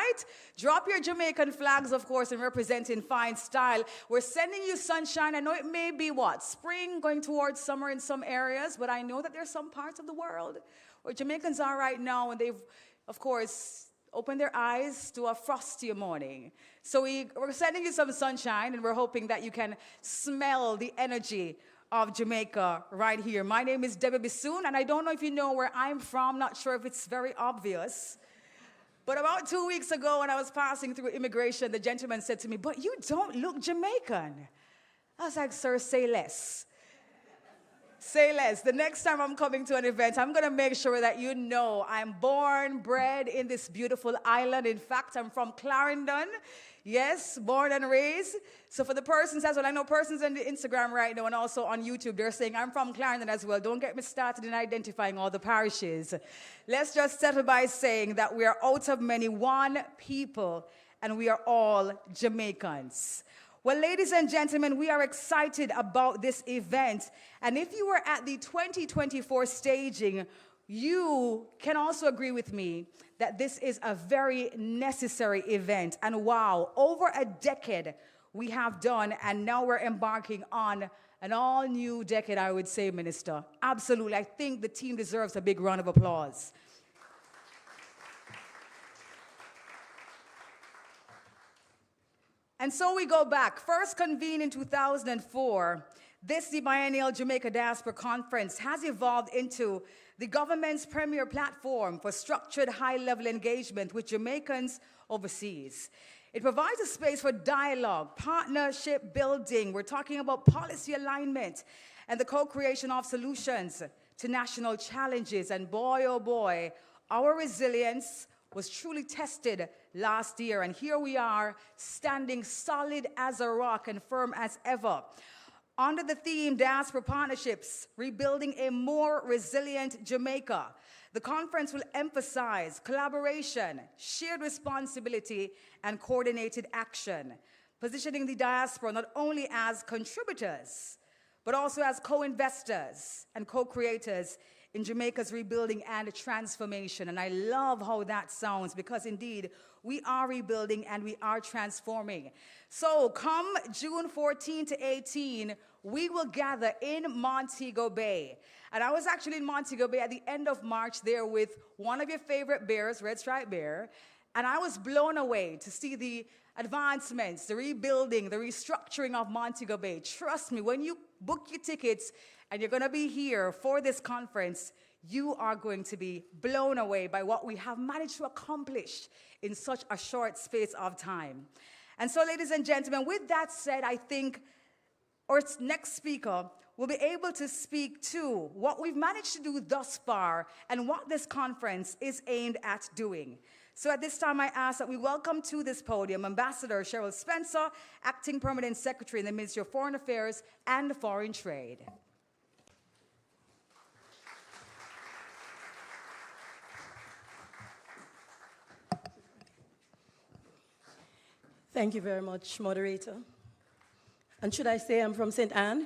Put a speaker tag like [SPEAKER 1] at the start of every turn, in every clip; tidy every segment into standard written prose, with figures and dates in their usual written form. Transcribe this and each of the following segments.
[SPEAKER 1] right? Drop your Jamaican flags, of course, and represent in fine style. We're sending you sunshine. I know it may be what? Spring, going towards summer in some areas, but I know that there's some parts of the world where Jamaicans are right now, and they've, of course, opened their eyes to a frostier morning. So we're sending you some sunshine, and we're hoping that you can smell the energy of Jamaica right here. My name is Debbie Bissoon, and I don't know if you know where I'm from. Not sure if it's very obvious. But about 2 weeks ago, when I was passing through immigration, the gentleman said to me, "But you don't look Jamaican." I was like, "Sir, say less. Say less. The next time I'm coming to an event, I'm going to make sure that you know I'm born, bred in this beautiful island. In fact, I'm from Clarendon. Yes, born and raised. So for the persons as well, I know persons on the Instagram right now and also on YouTube, they're saying I'm from Clarendon as well. Don't get me started in identifying all the parishes. Let's just settle by saying that we are out of many, one people, and we are all Jamaicans. Well, ladies and gentlemen, we are excited about this event. And if you were at the 2024 staging, you can also agree with me that this is a very necessary event. And wow, over a decade we have done, and now we're embarking on an all-new decade, I would say, Minister. Absolutely. I think the team deserves a big round of applause. And so we go back. First convened in 2004, the Biennial Jamaica Diaspora Conference has evolved into the government's premier platform for structured high-level engagement with Jamaicans overseas. It provides a space for dialogue, partnership building. We're talking about policy alignment and the co-creation of solutions to national challenges. And boy, oh boy, our resilience was truly tested last year, and here we are standing solid as a rock and firm as ever. Under the theme Diaspora Partnerships, Rebuilding a More Resilient Jamaica, the conference will emphasize collaboration, shared responsibility, and coordinated action, positioning the diaspora not only as contributors, but also as co-investors and co-creators in Jamaica's rebuilding and transformation. And I love how that sounds, because indeed, we are rebuilding and we are transforming. So come June 14 to 18, we will gather in Montego Bay. And I was actually in Montego Bay at the end of March there with one of your favorite bears, Red Stripe Bear, and I was blown away to see the advancements, the rebuilding, the restructuring of Montego Bay. Trust me, when you book your tickets and you're going to be here for this conference, you are going to be blown away by what we have managed to accomplish in such a short space of time. And so, ladies and gentlemen, with that said, I think our next speaker will be able to speak to what we've managed to do thus far and what this conference is aimed at doing. So at this time, I ask that we welcome to this podium Ambassador Cheryl Spencer, Acting Permanent Secretary in the Ministry of Foreign Affairs and Foreign Trade.
[SPEAKER 2] Thank you very much, moderator. And should I say I'm from St. Anne?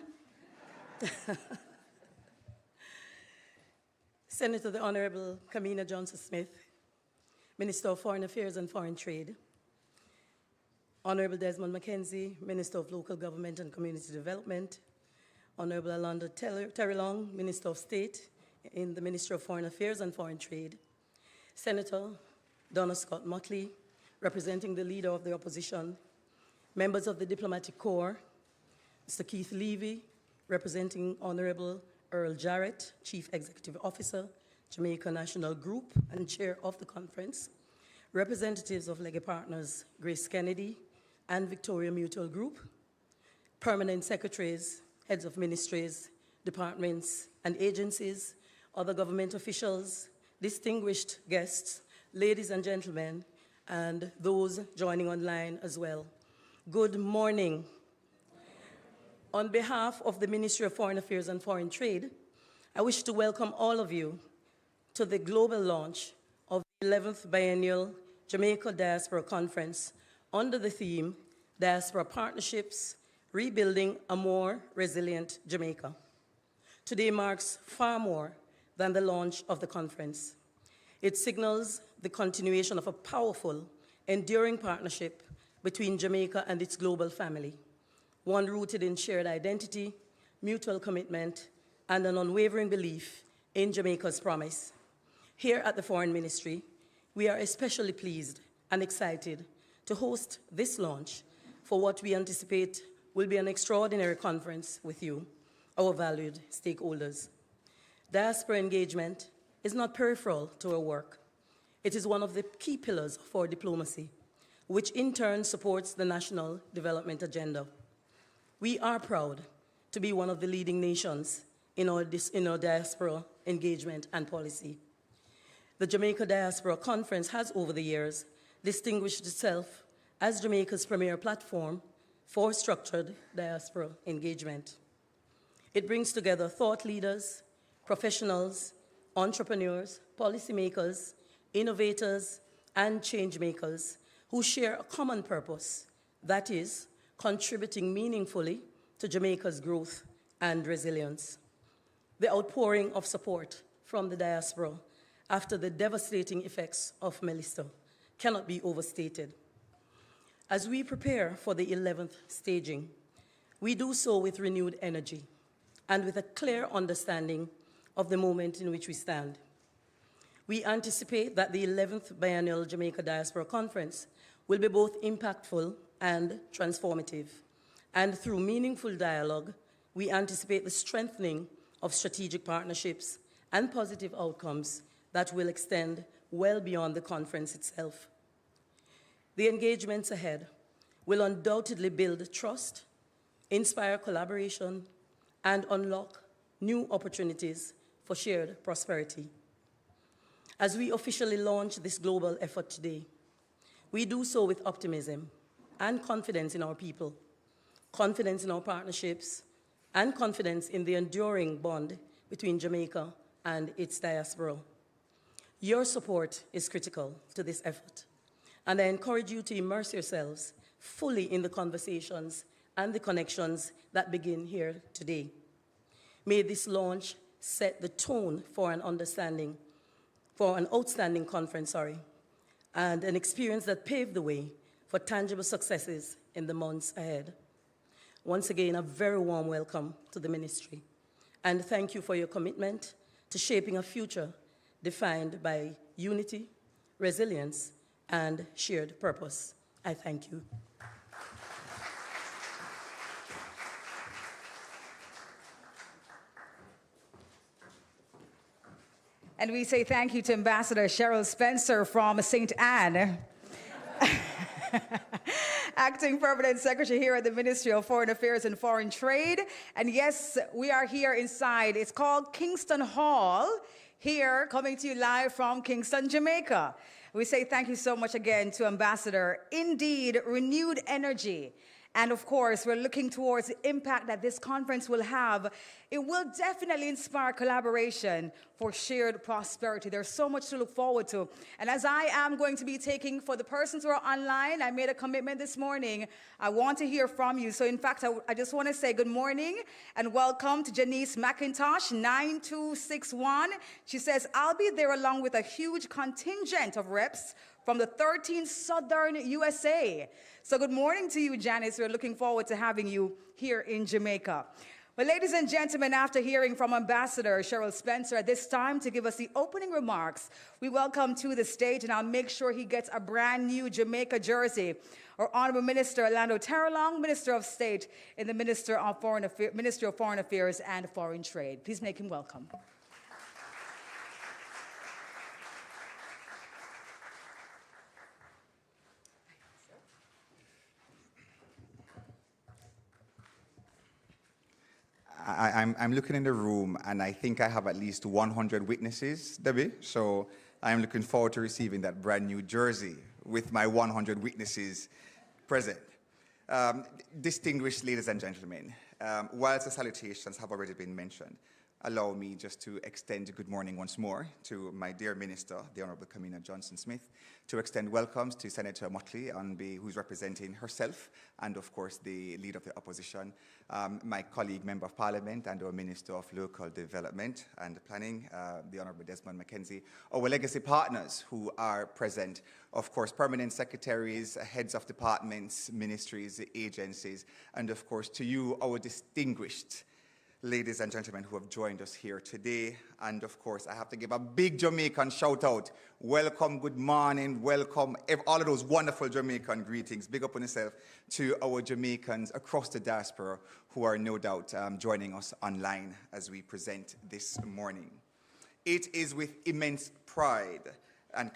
[SPEAKER 2] Senator the Honorable Kamina Johnson-Smith, Minister of Foreign Affairs and Foreign Trade, Honorable Desmond McKenzie, Minister of Local Government and Community Development, Honorable Alonda Terrellong, Minister of State in the Ministry of Foreign Affairs and Foreign Trade, Senator Donna Scott Motley, representing the Leader of the Opposition, members of the Diplomatic Corps, Mr. Keith Levy, representing Honorable Earl Jarrett, Chief Executive Officer, Jamaica National Group and Chair of the conference, representatives of Legate Partners GraceKennedy and Victoria Mutual Group, permanent secretaries, heads of ministries, departments and agencies, other government officials, distinguished guests, ladies and gentlemen, and those joining online as well. Good morning. On behalf of the Ministry of Foreign Affairs and Foreign Trade, I wish to welcome all of you to the global launch of the 11th Biennial Jamaica Diaspora Conference under the theme Diaspora Partnerships, Rebuilding a More Resilient Jamaica. Today marks far more than the launch of the conference. It signals the continuation of a powerful enduring partnership between Jamaica and its global family, one rooted in shared identity, mutual commitment, and an unwavering belief in Jamaica's promise. Here at the Foreign Ministry, we are especially pleased and excited to host this launch for what we anticipate will be an extraordinary conference with you, our valued stakeholders. Diaspora engagement is not peripheral to our work. It is one of the key pillars of our diplomacy, which in turn supports the national development agenda. We are proud to be one of the leading nations in our diaspora engagement and policy. The Jamaica Diaspora Conference has, over the years, distinguished itself as Jamaica's premier platform for structured diaspora engagement. It brings together thought leaders, professionals, entrepreneurs, policymakers, innovators, and change makers who share a common purpose, that is, contributing meaningfully to Jamaica's growth and resilience. The outpouring of support from the diaspora after the devastating effects of Melissa cannot be overstated. As we prepare for the 11th staging, we do so with renewed energy and with a clear understanding of the moment in which we stand. We anticipate that the 11th Biennial Jamaica Diaspora Conference will be both impactful and transformative. And through meaningful dialogue, we anticipate the strengthening of strategic partnerships and positive outcomes that will extend well beyond the conference itself. The engagements ahead will undoubtedly build trust, inspire collaboration, and unlock new opportunities for shared prosperity. As we officially launch this global effort today, we do so with optimism and confidence in our people, confidence in our partnerships, and confidence in the enduring bond between Jamaica and its diaspora. Your support is critical to this effort, and I encourage you to immerse yourselves fully in the conversations and the connections that begin here today. May this launch set the tone for an outstanding conference, and an experience that paved the way for tangible successes in the months ahead. Once again, a very warm welcome to the ministry, and thank you for your commitment to shaping a future defined by unity, resilience, and shared purpose. I thank you.
[SPEAKER 1] And we say thank you to Ambassador Cheryl Spencer from St. Anne, Acting Permanent Secretary here at the Ministry of Foreign Affairs and Foreign Trade. And yes, we are here inside. It's called Kingston Hall, here coming to you live from Kingston, Jamaica. We say thank you so much again to Ambassador. Indeed, renewed energy. And of course, we're looking towards the impact that this conference will have. It will definitely inspire collaboration for shared prosperity. There's so much to look forward to. And as I am going to be taking, for the persons who are online, I made a commitment this morning. I want to hear from you. So in fact, I just want to say good morning and welcome to Janice McIntosh, 9261. She says, I'll be there along with a huge contingent of reps from the 13th Southern USA. So good morning to you, Janice. We're looking forward to having you here in Jamaica. Well, ladies and gentlemen, after hearing from Ambassador Cheryl Spencer at this time to give us the opening remarks, we welcome to the stage, and I'll make sure he gets a brand new Jamaica jersey, our Honorable Minister Orlando Terrellong, Minister of State in the Ministry of Foreign Affairs and Foreign Trade. Please make him welcome.
[SPEAKER 3] I'm looking in the room, and I think I have at least 100 witnesses, Debbie. So I'm looking forward to receiving that brand new jersey with my 100 witnesses present. Distinguished ladies and gentlemen, whilst the salutations have already been mentioned, allow me just to extend good morning once more to my dear Minister, the Honourable Kamina Johnson-Smith, to extend welcomes to Senator Motley, who's representing herself, and of course the Leader of the Opposition, my colleague Member of Parliament and our Minister of Local Development and Planning, the Honourable Desmond McKenzie, our legacy partners who are present, of course permanent secretaries, heads of departments, ministries, agencies, and of course to you, our distinguished ladies and gentlemen who have joined us here today. And of course, I have to give a big Jamaican shout out. Welcome, good morning, welcome, all of those wonderful Jamaican greetings. Big up on yourself to our Jamaicans across the diaspora who are no doubt joining us online as we present this morning. It is with immense pride and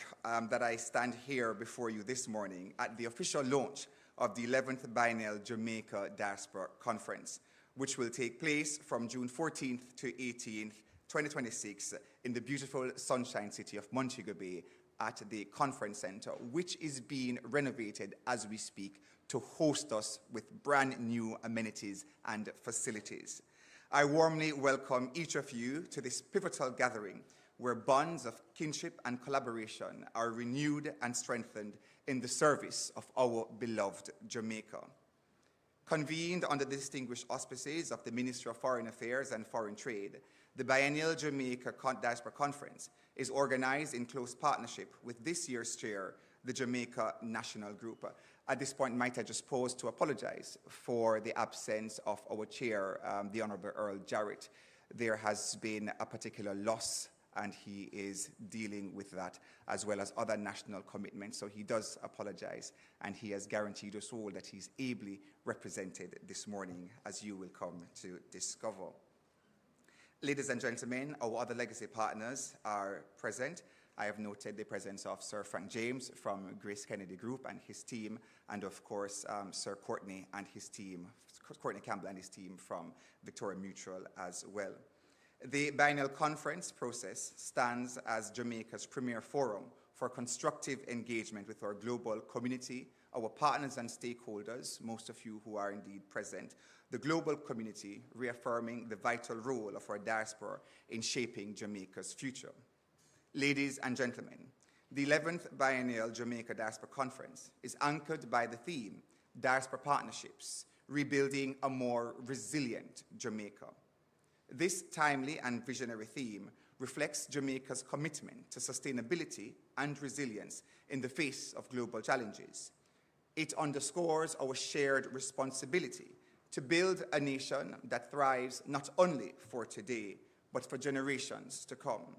[SPEAKER 3] that I stand here before you this morning at the official launch of the 11th Biennial Jamaica Diaspora Conference, which will take place from June 14th to 18th, 2026, in the beautiful Sunshine City of Montego Bay at the Conference Center, which is being renovated as we speak to host us with brand new amenities and facilities. I warmly welcome each of you to this pivotal gathering where bonds of kinship and collaboration are renewed and strengthened in the service of our beloved Jamaica. Convened under the distinguished auspices of the Ministry of Foreign Affairs and Foreign Trade, the Biennial Jamaica Diaspora Conference is organized in close partnership with this year's chair, the Jamaica National Group. At this point, might I just pause to apologize for the absence of our chair, the Honourable Earl Jarrett. There has been a particular loss and he is dealing with that as well as other national commitments. So he does apologize, and he has guaranteed us all that he's ably represented this morning, as you will come to discover. Ladies and gentlemen, our other legacy partners are present. I have noted the presence of Sir Frank James from GraceKennedy Group and his team, and of course, Sir Courtney and his team, Courtney Campbell and his team from Victoria Mutual as well. The biennial conference process stands as Jamaica's premier forum for constructive engagement with our global community, our partners and stakeholders, most of you who are indeed present, the global community, reaffirming the vital role of our diaspora in shaping Jamaica's future. Ladies and gentlemen, the 11th Biennial Jamaica Diaspora Conference is anchored by the theme, Diaspora Partnerships, Rebuilding a More Resilient Jamaica. This timely and visionary theme reflects Jamaica's commitment to sustainability and resilience in the face of global challenges. It underscores our shared responsibility to build a nation that thrives not only for today, but for generations to come.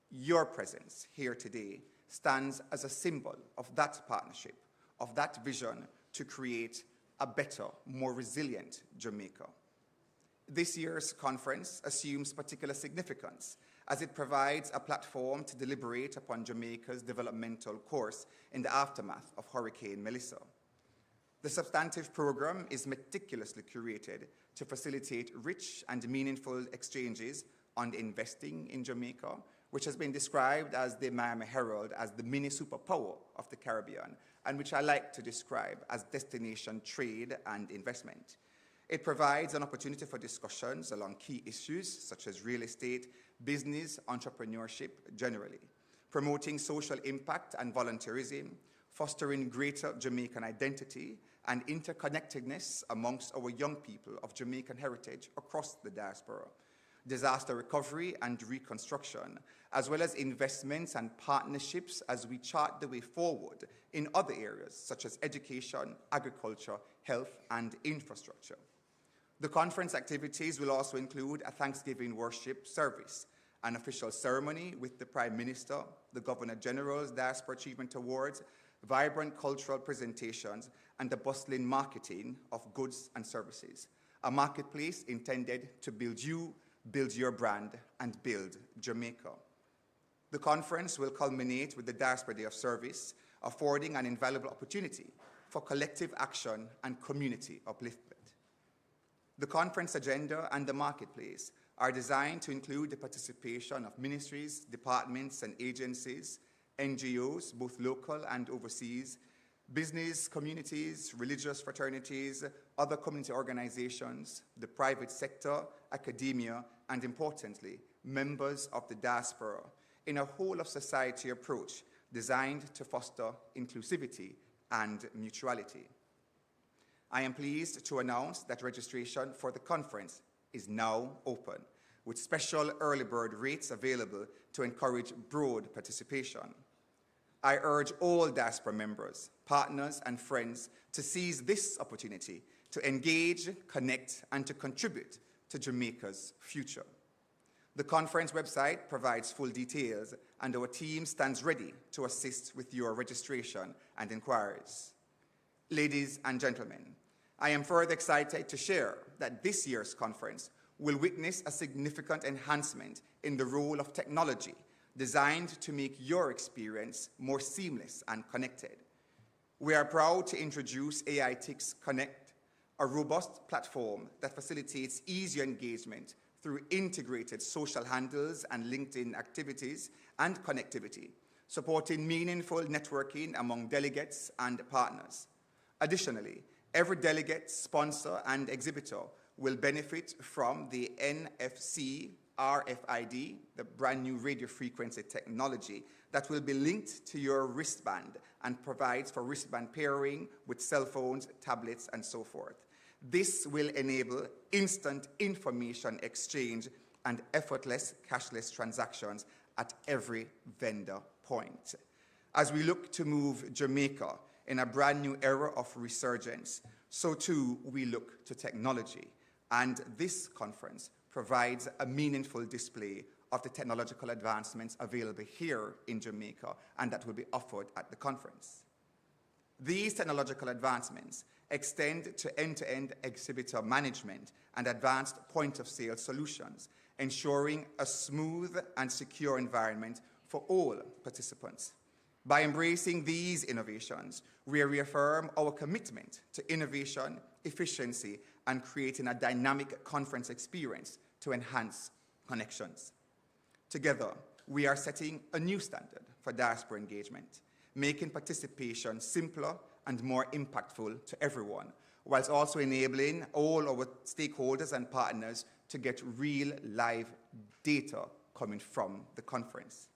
[SPEAKER 3] Your presence here today stands as a symbol of that partnership, of that vision to create a better, more resilient Jamaica. This year's conference assumes particular significance as it provides a platform to deliberate upon Jamaica's developmental course in the aftermath of Hurricane Melissa. The substantive program is meticulously curated to facilitate rich and meaningful exchanges on investing in Jamaica, which has been described as the Miami Herald as the mini superpower of the Caribbean, and which I like to describe as destination trade and investment. It provides an opportunity for discussions along key issues such as real estate, business, entrepreneurship generally, promoting social impact and volunteerism, fostering greater Jamaican identity and interconnectedness amongst our young people of Jamaican heritage across the diaspora, disaster recovery and reconstruction, as well as investments and partnerships as we chart the way forward in other areas such as education, agriculture, health, and infrastructure. The conference activities will also include a Thanksgiving worship service, an official ceremony with the Prime Minister, the Governor General's Diaspora Achievement Awards, vibrant cultural presentations, and the bustling marketing of goods and services, a marketplace intended to build you, build your brand, and build Jamaica. The conference will culminate with the Diaspora Day of Service, affording an invaluable opportunity for collective action and community upliftment. The conference agenda and the marketplace are designed to include the participation of ministries, departments, and agencies, NGOs, both local and overseas, Business communities, religious fraternities, other community organizations, the private sector, academia, and importantly, members of the diaspora, in a whole-of-society approach designed to foster inclusivity and mutuality. I am pleased to announce that registration for the conference is now open, with special early bird rates available to encourage broad participation. I urge all diaspora members, partners, and friends to seize this opportunity to engage, connect, and to contribute to Jamaica's future. The conference website provides full details, and our team stands ready to assist with your registration and inquiries. Ladies and gentlemen, I am further excited to share that this year's conference will witness a significant enhancement in the role of technology designed to make your experience more seamless and connected. We are proud to introduce AITIX Connect, a robust platform that facilitates easier engagement through integrated social handles and LinkedIn activities and connectivity, supporting meaningful networking among delegates and partners. Additionally, every delegate, sponsor, and exhibitor will benefit from the NFC RFID, the brand new radio frequency technology that will be linked to your wristband and provides for wristband pairing with cell phones, tablets, and so forth. This will enable instant information exchange and effortless cashless transactions at every vendor point. As we look to move Jamaica in a brand new era of resurgence, so too we look to technology. And this conference provides a meaningful display of the technological advancements available here in Jamaica and that will be offered at the conference. These technological advancements extend to end-to-end exhibitor management and advanced point-of-sale solutions, ensuring a smooth and secure environment for all participants. By embracing these innovations, we reaffirm our commitment to innovation, efficiency, and creating a dynamic conference experience to enhance connections. Together, we are setting a new standard for diaspora engagement, making participation simpler and more impactful to everyone, whilst also enabling all our stakeholders and partners to get real live data coming from the conference.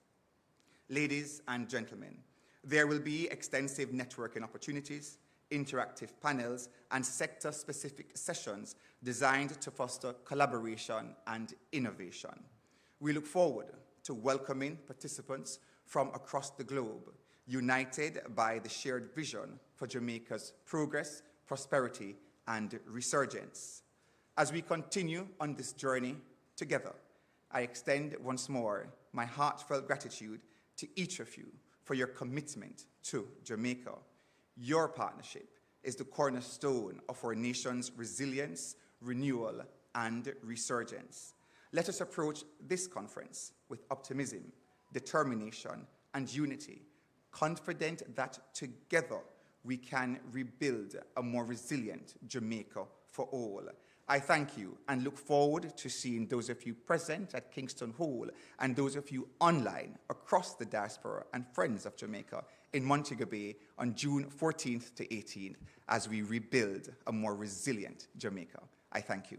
[SPEAKER 3] Ladies and gentlemen, there will be extensive networking opportunities, interactive panels, and sector-specific sessions designed to foster collaboration and innovation. We look forward to welcoming participants from across the globe, united by the shared vision for Jamaica's progress, prosperity, and resurgence. As we continue on this journey together, I extend once more my heartfelt gratitude to each of you for your commitment to Jamaica. Your partnership is the cornerstone of our nation's resilience, renewal, and resurgence. Let us approach this conference with optimism, determination, and unity, confident that together we can rebuild a more resilient Jamaica for all. I thank you and look forward to seeing those of you present at Kingston Hall and those of you online across the diaspora and friends of Jamaica in Montego Bay on June 14th to 18th as we rebuild a more resilient Jamaica. I thank you.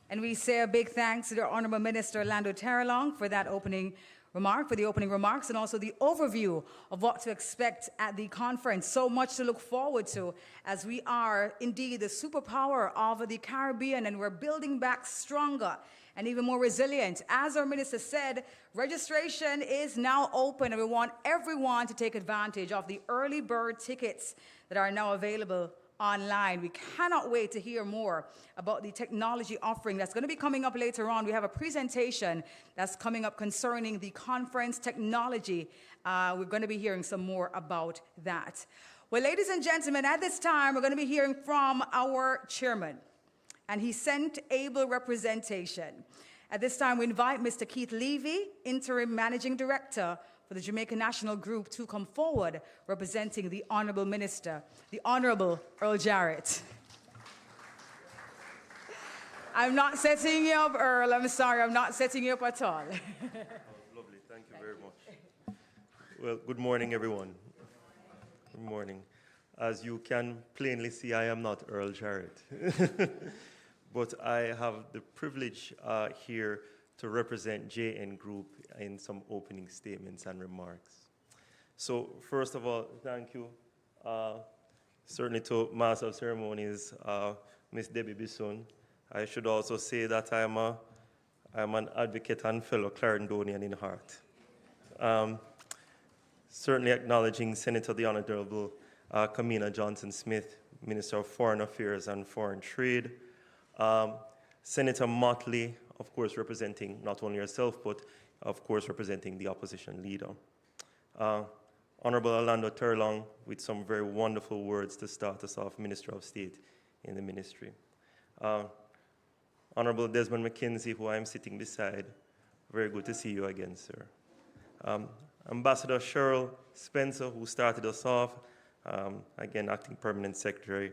[SPEAKER 1] And we say a big thanks to the Honorable Minister Lando Terrellong for that opening remarks, and also the overview of what to expect at the conference. So much to look forward to, as we are indeed the superpower of the Caribbean, and we're building back stronger and even more resilient. As our minister said, registration is now open, and we want everyone to take advantage of the early bird tickets that are now available online. We cannot wait to hear more about the technology offering that's going to be coming up later on. We have a presentation that's coming up concerning the conference technology. We're going to be hearing some more about that. Well, ladies and gentlemen, at this time, we're going to be hearing from our chairman, and he sent able representation. At this time, we invite Mr. Keith Levy, Interim Managing Director for the Jamaica National Group, to come forward representing the Honorable Minister, the Honorable Earl Jarrett. I'm not setting you up, Earl. I'm sorry, I'm not setting you up at all.
[SPEAKER 4] Lovely, thank you very much. Well, good morning, everyone. Good morning. As you can plainly see, I am not Earl Jarrett. But I have the privilege here to represent JN Group in some opening statements and remarks. So first of all, thank you certainly to Master of Ceremonies, Miss Debbie Bisson. I should also say that I'm an advocate and fellow Clarendonian in heart. Certainly acknowledging Senator the Honorable Kamina Johnson-Smith, Minister of Foreign Affairs and Foreign Trade. Senator Motley, of course, representing not only herself, but of course representing the opposition leader. Honorable Orlando Terrellong, with some very wonderful words to start us off, Minister of State in the ministry. Honorable Desmond McKenzie, who I'm sitting beside, very good to see you again, sir. Ambassador Cheryl Spencer, who started us off, again, Acting Permanent Secretary.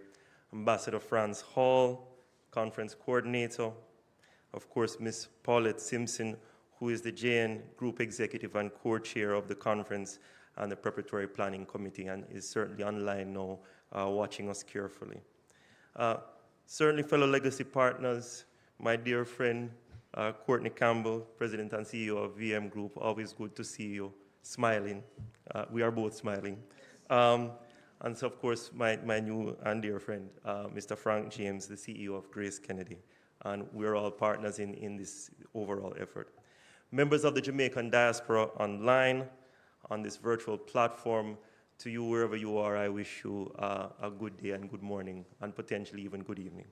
[SPEAKER 4] Ambassador Franz Hall, Conference Coordinator. Of course, Ms. Paulette Simpson, who is the JN Group Executive and Co-Chair of the conference and the Preparatory Planning Committee, and is certainly online now, watching us carefully. Certainly fellow legacy partners, my dear friend, Courtney Campbell, President and CEO of VM Group, always good to see you smiling. We are both smiling. And so, of course, my new and dear friend, Mr. Frank James, the CEO of GraceKennedy. And we're all partners in this overall effort. Members of the Jamaican diaspora online, on this virtual platform, to you wherever you are, I wish you a good day and good morning, and potentially even good evening.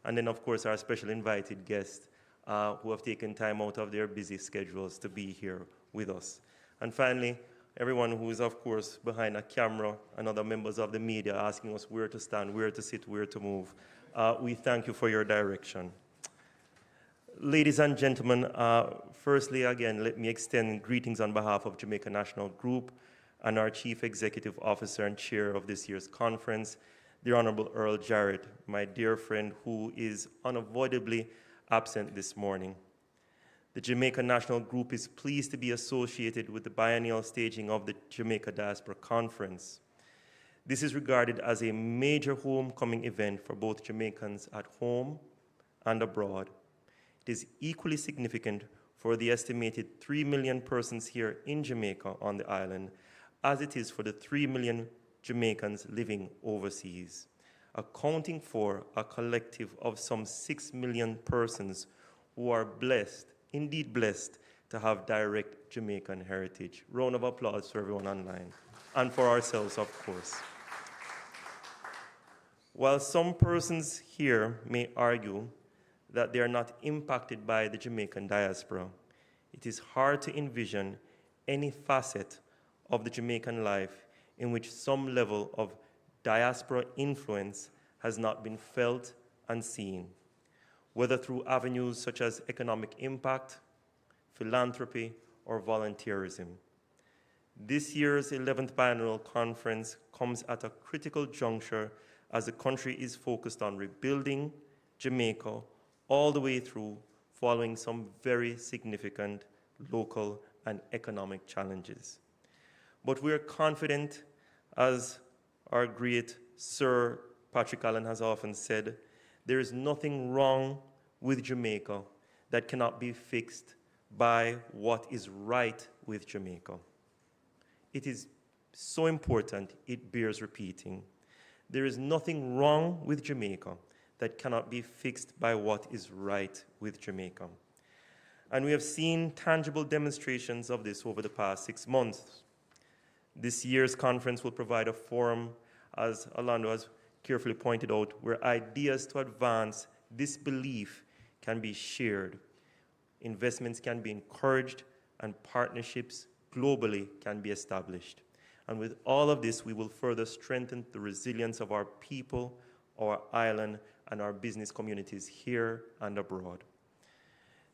[SPEAKER 4] And then, of course, our special invited guests who have taken time out of their busy schedules to be here with us. And finally, everyone who is, of course, behind a camera and other members of the media asking us where to stand, where to sit, where to move. We thank you for your direction. Ladies and gentlemen, firstly, again, let me extend greetings on behalf of Jamaica National Group and our Chief Executive Officer and Chair of this year's conference, the Honorable Earl Jarrett, my dear friend who is unavoidably absent this morning. The Jamaica National Group is pleased to be associated with the biennial staging of the Jamaica Diaspora Conference. This is regarded as a major homecoming event for both Jamaicans at home and abroad. It is equally significant for the estimated 3 million persons here in Jamaica on the island, as it is for the 3 million Jamaicans living overseas, accounting for a collective of some 6 million persons who are blessed, indeed blessed, to have direct Jamaican heritage. Round of applause for everyone online, and for ourselves, of course. While some persons here may argue that they are not impacted by the Jamaican diaspora, it is hard to envision any facet of the Jamaican life in which some level of diaspora influence has not been felt and seen, whether through avenues such as economic impact, philanthropy, or volunteerism. This year's 11th biennial conference comes at a critical juncture as the country is focused on rebuilding Jamaica all the way through, following some very significant local and economic challenges. But we are confident, as our great Sir Patrick Allen has often said, there is nothing wrong with Jamaica that cannot be fixed by what is right with Jamaica. It is so important, it bears repeating. There is nothing wrong with Jamaica that cannot be fixed by what is right with Jamaica. And we have seen tangible demonstrations of this over the past 6 months. This year's conference will provide a forum, as Orlando has carefully pointed out, where ideas to advance this belief can be shared, investments can be encouraged, and partnerships globally can be established. And with all of this, we will further strengthen the resilience of our people, our island, and our business communities here and abroad.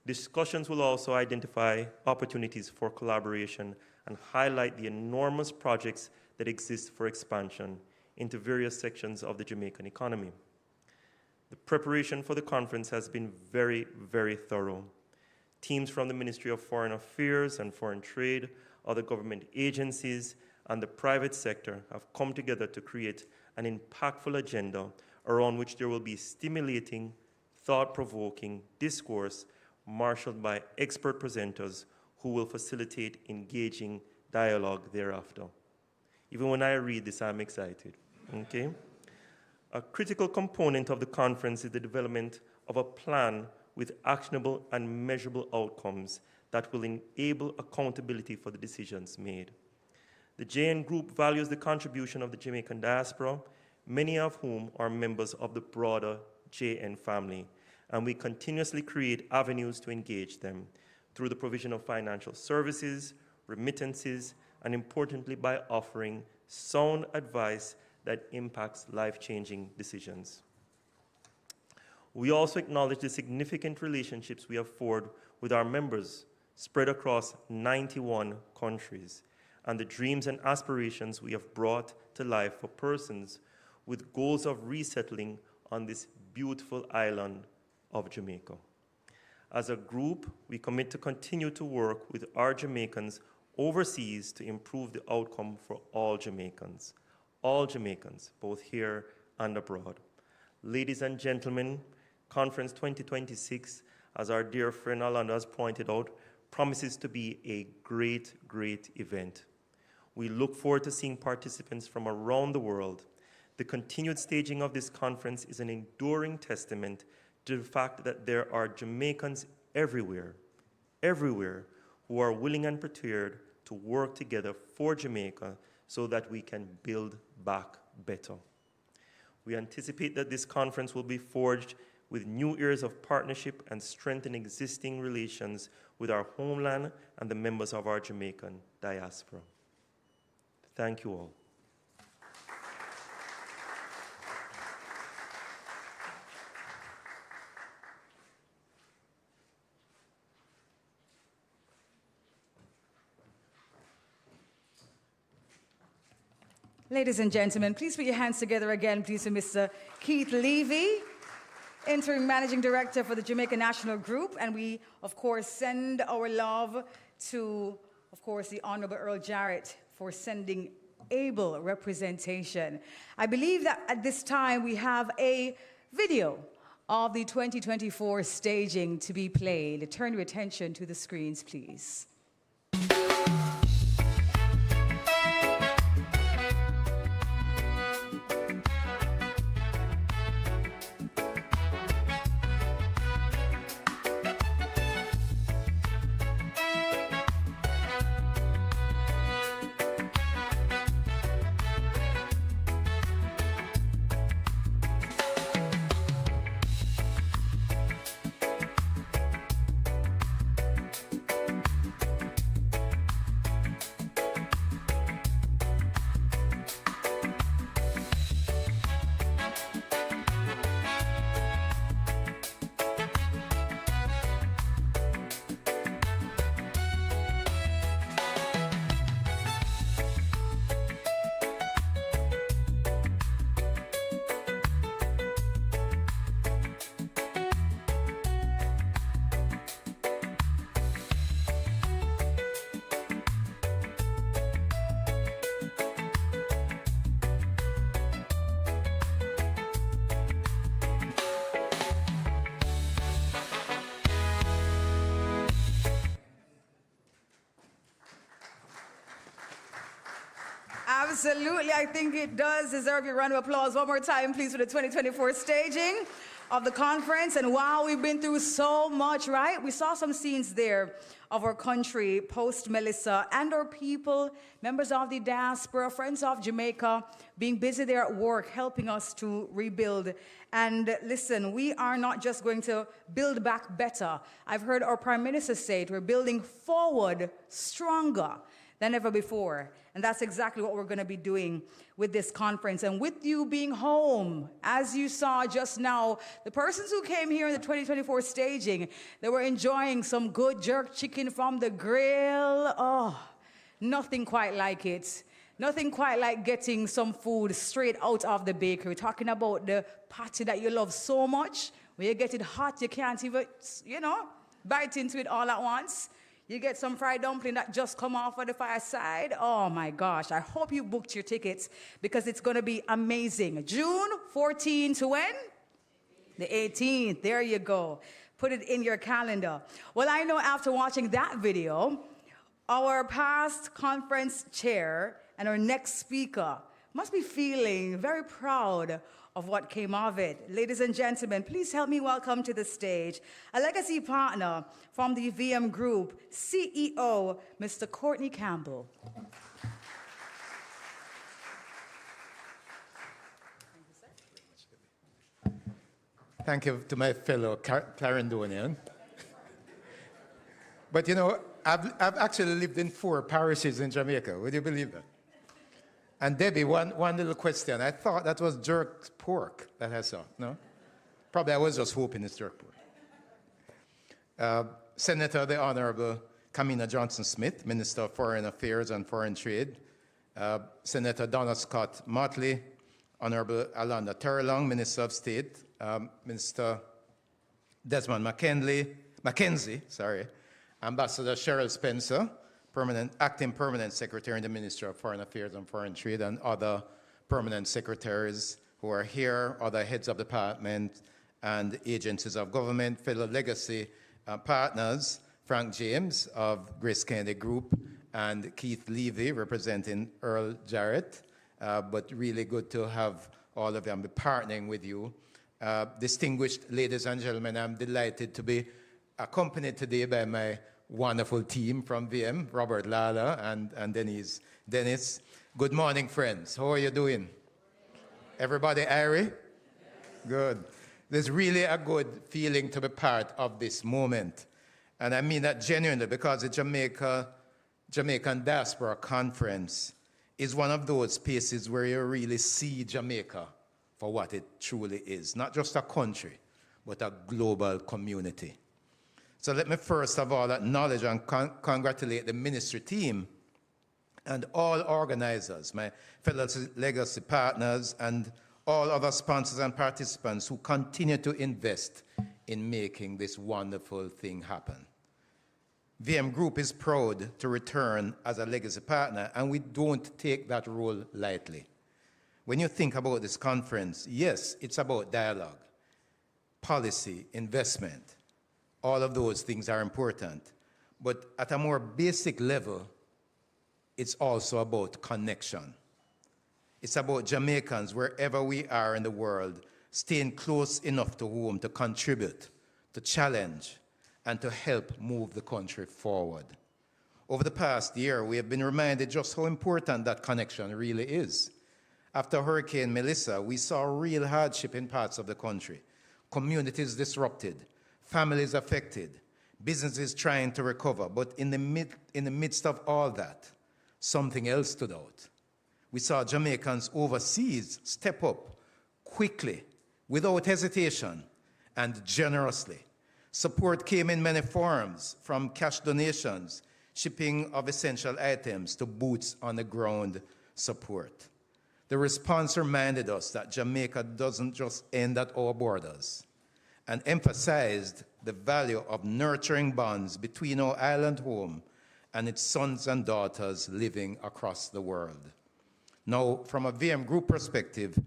[SPEAKER 4] Discussions will also identify opportunities for collaboration and highlight the enormous projects that exist for expansion into various sections of the Jamaican economy. The preparation for the conference has been very, very thorough. Teams from the Ministry of Foreign Affairs and Foreign Trade, other government agencies, and the private sector have come together to create an impactful agenda around which there will be stimulating, thought-provoking discourse marshaled by expert presenters who will facilitate engaging dialogue thereafter. Even when I read this, I'm excited, okay? A critical component of the conference is the development of a plan with actionable and measurable outcomes that will enable accountability for the decisions made. The JN Group values the contribution of the Jamaican diaspora, many of whom are members of the broader JN family, and we continuously create avenues to engage them through the provision of financial services, remittances, and importantly by offering sound advice that impacts life-changing decisions. We also acknowledge the significant relationships we have forged with our members spread across 91 countries, and the dreams and aspirations we have brought to life for persons with goals of resettling on this beautiful island of Jamaica. As a group, we commit to continue to work with our Jamaicans overseas to improve the outcome for all Jamaicans, both here and abroad. Ladies and gentlemen, Conference 2026, as our dear friend Alana has pointed out, promises to be a great, great event. We look forward to seeing participants from around the world. The continued staging of this conference is an enduring testament to the fact that there are Jamaicans everywhere, who are willing and prepared to work together for Jamaica so that we can build back better. We anticipate that this conference will be forged with new eras of partnership and strengthen existing relations with our homeland and the members of our Jamaican diaspora. Thank you all.
[SPEAKER 1] Ladies and gentlemen, please put your hands together again, please, for Mr. Keith Levy, Interim Managing Director for the Jamaica National Group. And we, of course, send our love to, of course, the Honorable Earl Jarrett for sending able representation. I believe that at this time we have a video of the 2024 staging to be played. Turn your attention to the screens, please. Absolutely, I think it does deserve your round of applause. One more time, please, for the 2024 staging of the conference. And wow, we've been through so much, right? We saw some scenes there of our country post-Melissa and our people, members of the diaspora, friends of Jamaica, being busy there at work, helping us to rebuild. And listen, we are not just going to build back better. I've heard our Prime Minister say it, we're building forward stronger than ever before. And that's exactly what we're going to be doing with this conference. And with you being home, as you saw just now, the persons who came here in the 2024 staging, they were enjoying some good jerk chicken from the grill. Oh, nothing quite like it. Nothing quite like getting some food straight out of the bakery. Talking about the patty that you love so much. When you get it hot, you can't even, bite into it all at once. You get some fried dumpling that just come off of the fireside. Oh my gosh, I hope you booked your tickets because it's going to be amazing. June 14 to when? The 18th. There you go. Put it in your calendar. Well, I know after watching that video, our past conference chair and our next speaker must be feeling very proud of what came of it. Ladies and gentlemen, please help me welcome to the stage a legacy partner from the VM Group, CEO, Mr. Courtney Campbell.
[SPEAKER 5] Thank you to my fellow Clarendonian. But I've actually lived in 4 parishes in Jamaica. Would you believe that? And Debbie, one little question. I thought that was jerk pork that I saw, no? Probably I was just hoping it's jerk pork. Senator, the Honorable Kamina Johnson-Smith, Minister of Foreign Affairs and Foreign Trade. Senator Donna Scott Motley, Honorable Alanda Terrellong, Minister of State. Minister Desmond Mackenzie, Ambassador Cheryl Spencer, Acting Permanent Secretary in the Ministry of Foreign Affairs and Foreign Trade, and other permanent secretaries who are here, other heads of department and agencies of government, fellow legacy partners, Frank James of GraceKennedy Group, and Keith Levy representing Earl Jarrett. But really good to have all of them be partnering with you. Distinguished ladies and gentlemen, I'm delighted to be accompanied today by my wonderful team from VM, Robert Lala and Dennis. Good morning, friends. How are you doing? Everybody airy? Good. There's really a good feeling to be part of this moment. And I mean that genuinely because the Jamaican Diaspora Conference is one of those spaces where you really see Jamaica for what it truly is. Not just a country, but a global community. So let me first of all acknowledge and congratulate the ministry team and all organizers, my fellow legacy partners, and all other sponsors and participants who continue to invest in making this wonderful thing happen. VM Group is proud to return as a legacy partner, and we don't take that role lightly. When you think about this conference, yes, it's about dialogue, policy, investment. All of those things are important. But at a more basic level, it's also about connection. It's about Jamaicans, wherever we are in the world, staying close enough to home to contribute, to challenge, and to help move the country forward. Over the past year, we have been reminded just how important that connection really is. After Hurricane Melissa, we saw real hardship in parts of the country, communities disrupted, families affected, businesses trying to recover. But in the midst of all that, something else stood out. We saw Jamaicans overseas step up quickly, without hesitation, and generously. Support came in many forms, from cash donations, shipping of essential items, to boots on the ground support. The response reminded us that Jamaica doesn't just end at our borders, and emphasized the value of nurturing bonds between our island home and its sons and daughters living across the world. Now, from a VM Group perspective,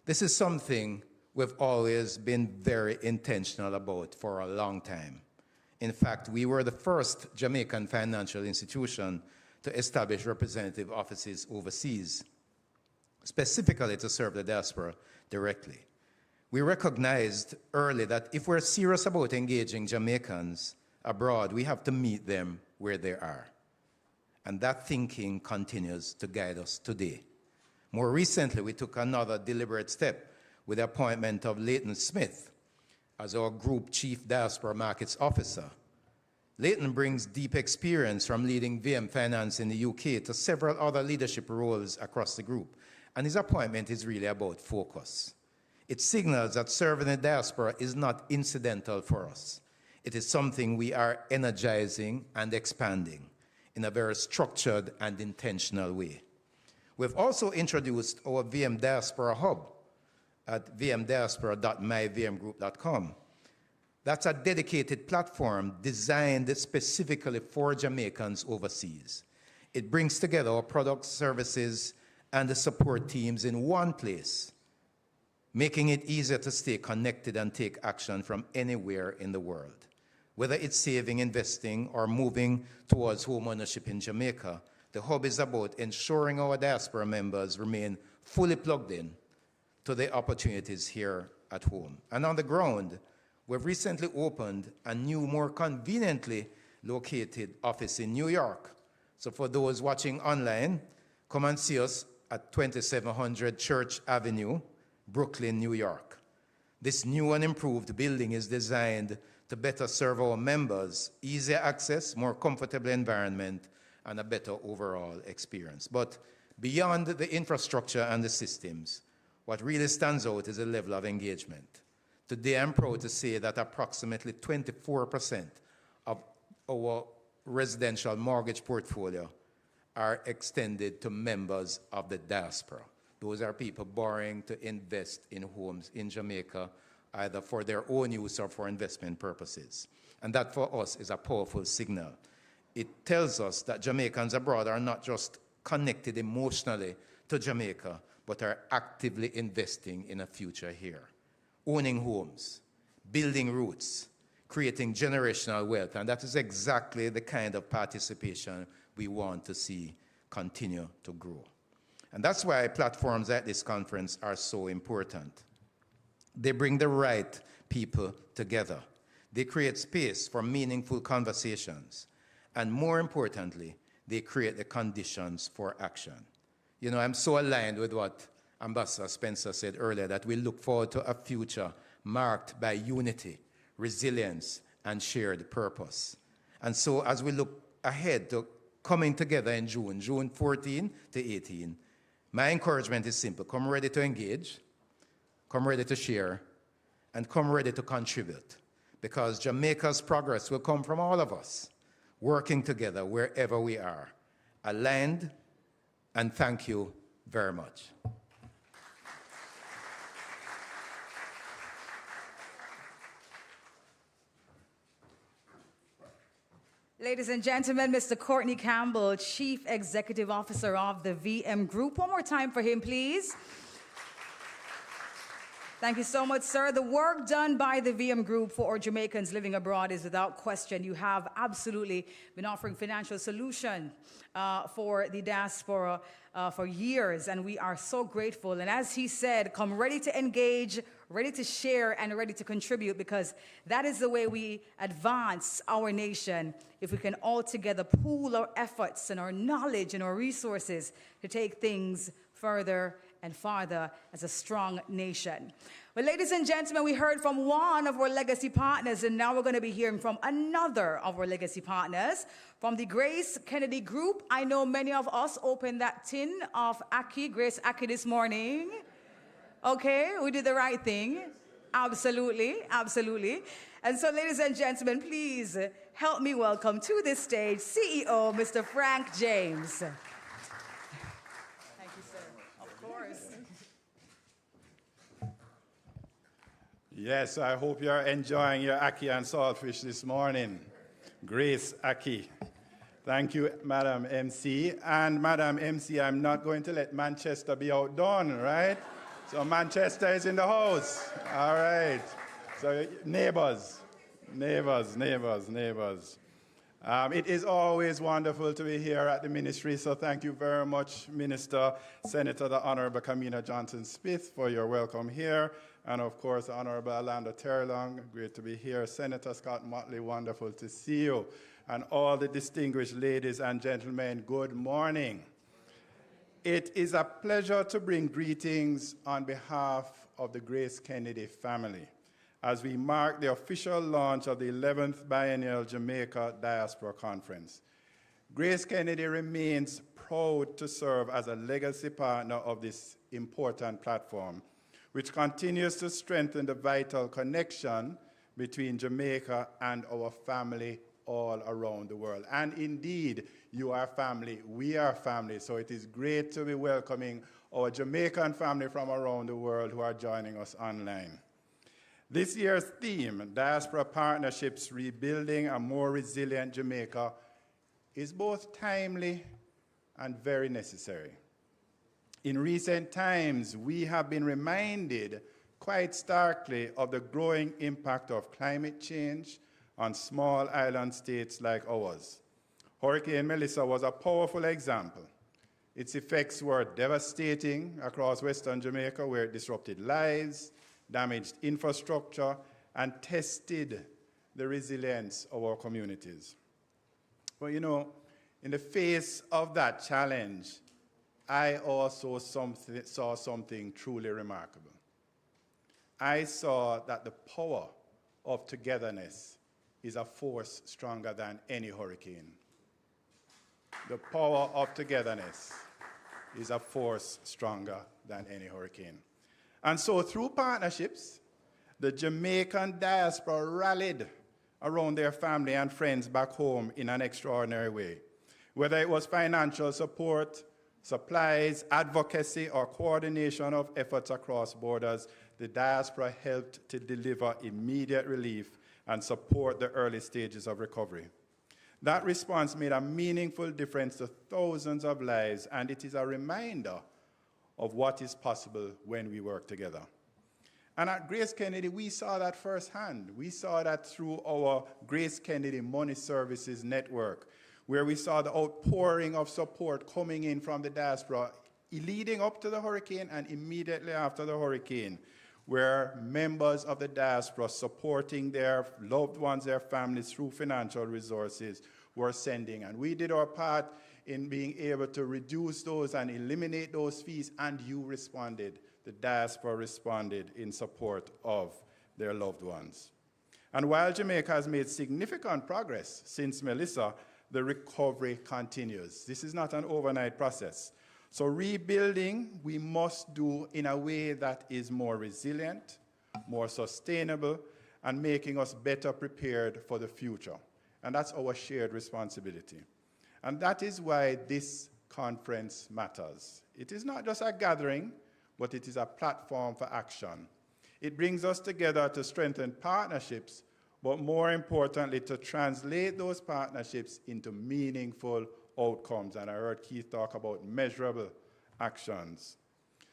[SPEAKER 5] this is something we've always been very intentional about for a long time. In fact, we were the first Jamaican financial institution to establish representative offices overseas, specifically to serve the diaspora directly. We recognized early that if we're serious about engaging Jamaicans abroad, we have to meet them where they are. And that thinking continues to guide us today. More recently, we took another deliberate step with the appointment of Leighton Smith as our Group Chief Diaspora Markets Officer. Leighton brings deep experience from leading VM Finance in the UK to several other leadership roles across the group, and his appointment is really about focus. It signals that serving the diaspora is not incidental for us. It is something we are energizing and expanding in a very structured and intentional way. We've also introduced our VM Diaspora Hub at vmdiaspora.myvmgroup.com. That's a dedicated platform designed specifically for Jamaicans overseas. It brings together our products, services, and the support teams in one place, making it easier to stay connected and take action from anywhere in the world. Whether it's saving, investing, or moving towards home ownership in Jamaica, the hub is about ensuring our diaspora members remain fully plugged in to the opportunities here at home. And on the ground, we've recently opened a new, more conveniently located office in New York. So for those watching online, come and see us at 2700 Church Avenue, Brooklyn, New York. This new and improved building is designed to better serve our members, easier access, more comfortable environment, and a better overall experience. But beyond the infrastructure and the systems, what really stands out is the level of engagement. Today, I'm proud to say that approximately 24% of our residential mortgage portfolio are extended to members of the diaspora. Those are people borrowing to invest in homes in Jamaica, either for their own use or for investment purposes. And that for us is a powerful signal. It tells us that Jamaicans abroad are not just connected emotionally to Jamaica, but are actively investing in a future here, owning homes, building roots, creating generational wealth. And that is exactly the kind of participation we want to see continue to grow. And that's why platforms like this conference are so important. They bring the right people together. They create space for meaningful conversations. And more importantly, they create the conditions for action. You know, I'm so aligned with what Ambassador Spencer said earlier, that we look forward to a future marked by unity, resilience, and shared purpose. And so as we look ahead to coming together in June 14 to 18, my encouragement is simple. Come ready to engage, come ready to share, and come ready to contribute. Because Jamaica's progress will come from all of us, working together wherever we are. Aligned, and thank you very much.
[SPEAKER 1] Ladies and gentlemen, Mr. Courtney Campbell, Chief Executive Officer of the VM Group. One more time for him, please. Thank you so much, sir. The work done by the VM Group for Jamaicans living abroad is without question. You have absolutely been offering financial solution for the diaspora for years, and we are so grateful. And as he said, come ready to engage, ready to share, and ready to contribute, because that is the way we advance our nation, if we can all together pool our efforts and our knowledge and our resources to take things further and farther as a strong nation. Well, ladies and gentlemen, we heard from one of our legacy partners, and now we're going to be hearing from another of our legacy partners, from the GraceKennedy Group. I know many of us opened that tin of Grace Aki this morning. Okay, we did the right thing. Absolutely, absolutely. And so, ladies and gentlemen, please help me welcome to this stage CEO, Mr. Frank James.
[SPEAKER 6] Yes, I hope you're enjoying your ackee and saltfish this morning. Grace Aki. Thank you, Madam MC. And Madam MC, I'm not going to let Manchester be outdone, right? So Manchester is in the house. All right. So neighbors. It is always wonderful to be here at the ministry, so thank you very much, Minister, Senator, the Honorable Kamina Johnson-Smith, for your welcome here. And of course, Honorable Alanda Terrellong, great to be here. Senator Scott Motley, wonderful to see you. And all the distinguished ladies and gentlemen, good morning. It is a pleasure to bring greetings on behalf of the GraceKennedy family as we mark the official launch of the 11th Biennial Jamaica Diaspora Conference. GraceKennedy remains proud to serve as a legacy partner of this important platform, which continues to strengthen the vital connection between Jamaica and our family all around the world. And indeed, you are family, we are family, so it is great to be welcoming our Jamaican family from around the world who are joining us online. This year's theme, Diaspora Partnerships, Rebuilding a More Resilient Jamaica, is both timely and very necessary. In recent times, we have been reminded quite starkly of the growing impact of climate change on small island states like ours. Hurricane Melissa was a powerful example. Its effects were devastating across Western Jamaica, where it disrupted lives, damaged infrastructure, and tested the resilience of our communities. But you know, in the face of that challenge, I also saw something truly remarkable. I saw that the power of togetherness is a force stronger than any hurricane. The power of togetherness is a force stronger than any hurricane. And so through partnerships, the Jamaican diaspora rallied around their family and friends back home in an extraordinary way. Whether it was financial support, supplies, advocacy, or coordination of efforts across borders, the diaspora helped to deliver immediate relief and support the early stages of recovery. That response made a meaningful difference to thousands of lives, and it is a reminder of what is possible when we work together. And at GraceKennedy, we saw that firsthand. We saw that through our GraceKennedy Money Services Network, where we saw the outpouring of support coming in from the diaspora leading up to the hurricane and immediately after the hurricane, where members of the diaspora supporting their loved ones, their families through financial resources were sending. And we did our part in being able to reduce those and eliminate those fees, and you responded. The diaspora responded in support of their loved ones. And while Jamaica has made significant progress since Melissa, the recovery continues. This is not an overnight process. So rebuilding, we must do in a way that is more resilient, more sustainable, and making us better prepared for the future. And that's our shared responsibility. And that is why this conference matters. It is not just a gathering, but it is a platform for action. It brings us together to strengthen partnerships, but more importantly, to translate those partnerships into meaningful outcomes. And I heard Keith talk about measurable actions.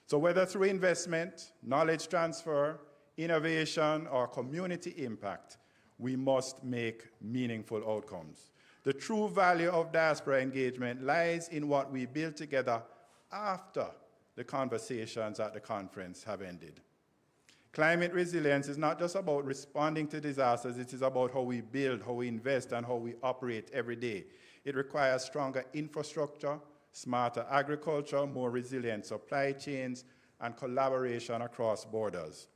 [SPEAKER 6] So whether through investment, knowledge transfer, innovation, or community impact, we must make meaningful outcomes. The true value of diaspora engagement lies in what we build together after the conversations at the conference have ended. Climate resilience is not just about responding to disasters, it is about how we build, how we invest, and how we operate every day. It requires stronger infrastructure, smarter agriculture, more resilient supply chains, and collaboration across borders.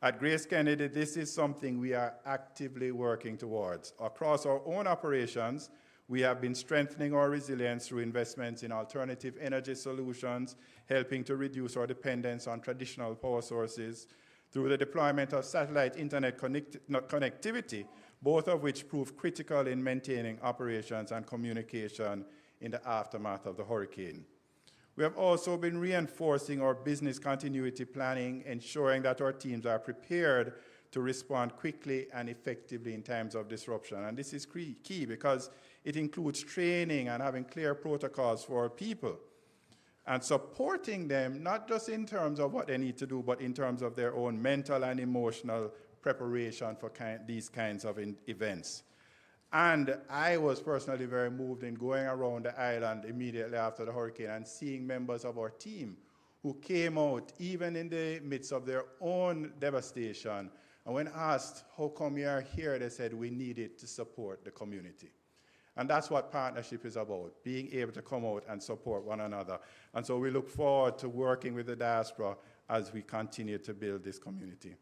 [SPEAKER 6] At GraceKennedy, this is something we are actively working towards. Across our own operations, we have been strengthening our resilience through investments in alternative energy solutions, helping to reduce our dependence on traditional power sources, through the deployment of satellite internet connectivity, both of which prove critical in maintaining operations and communication in the aftermath of the hurricane. We have also been reinforcing our business continuity planning, ensuring that our teams are prepared to respond quickly and effectively in times of disruption. And this is key because it includes training and having clear protocols for our people and supporting them, not just in terms of what they need to do, but in terms of their own mental and emotional preparation for these kinds of events. And I was personally very moved in going around the island immediately after the hurricane and seeing members of our team who came out even in the midst of their own devastation. And when asked, how come you are here, they said, we need it to support the community. And that's what partnership is about, being able to come out and support one another. And so we look forward to working with the diaspora as we continue to build this community.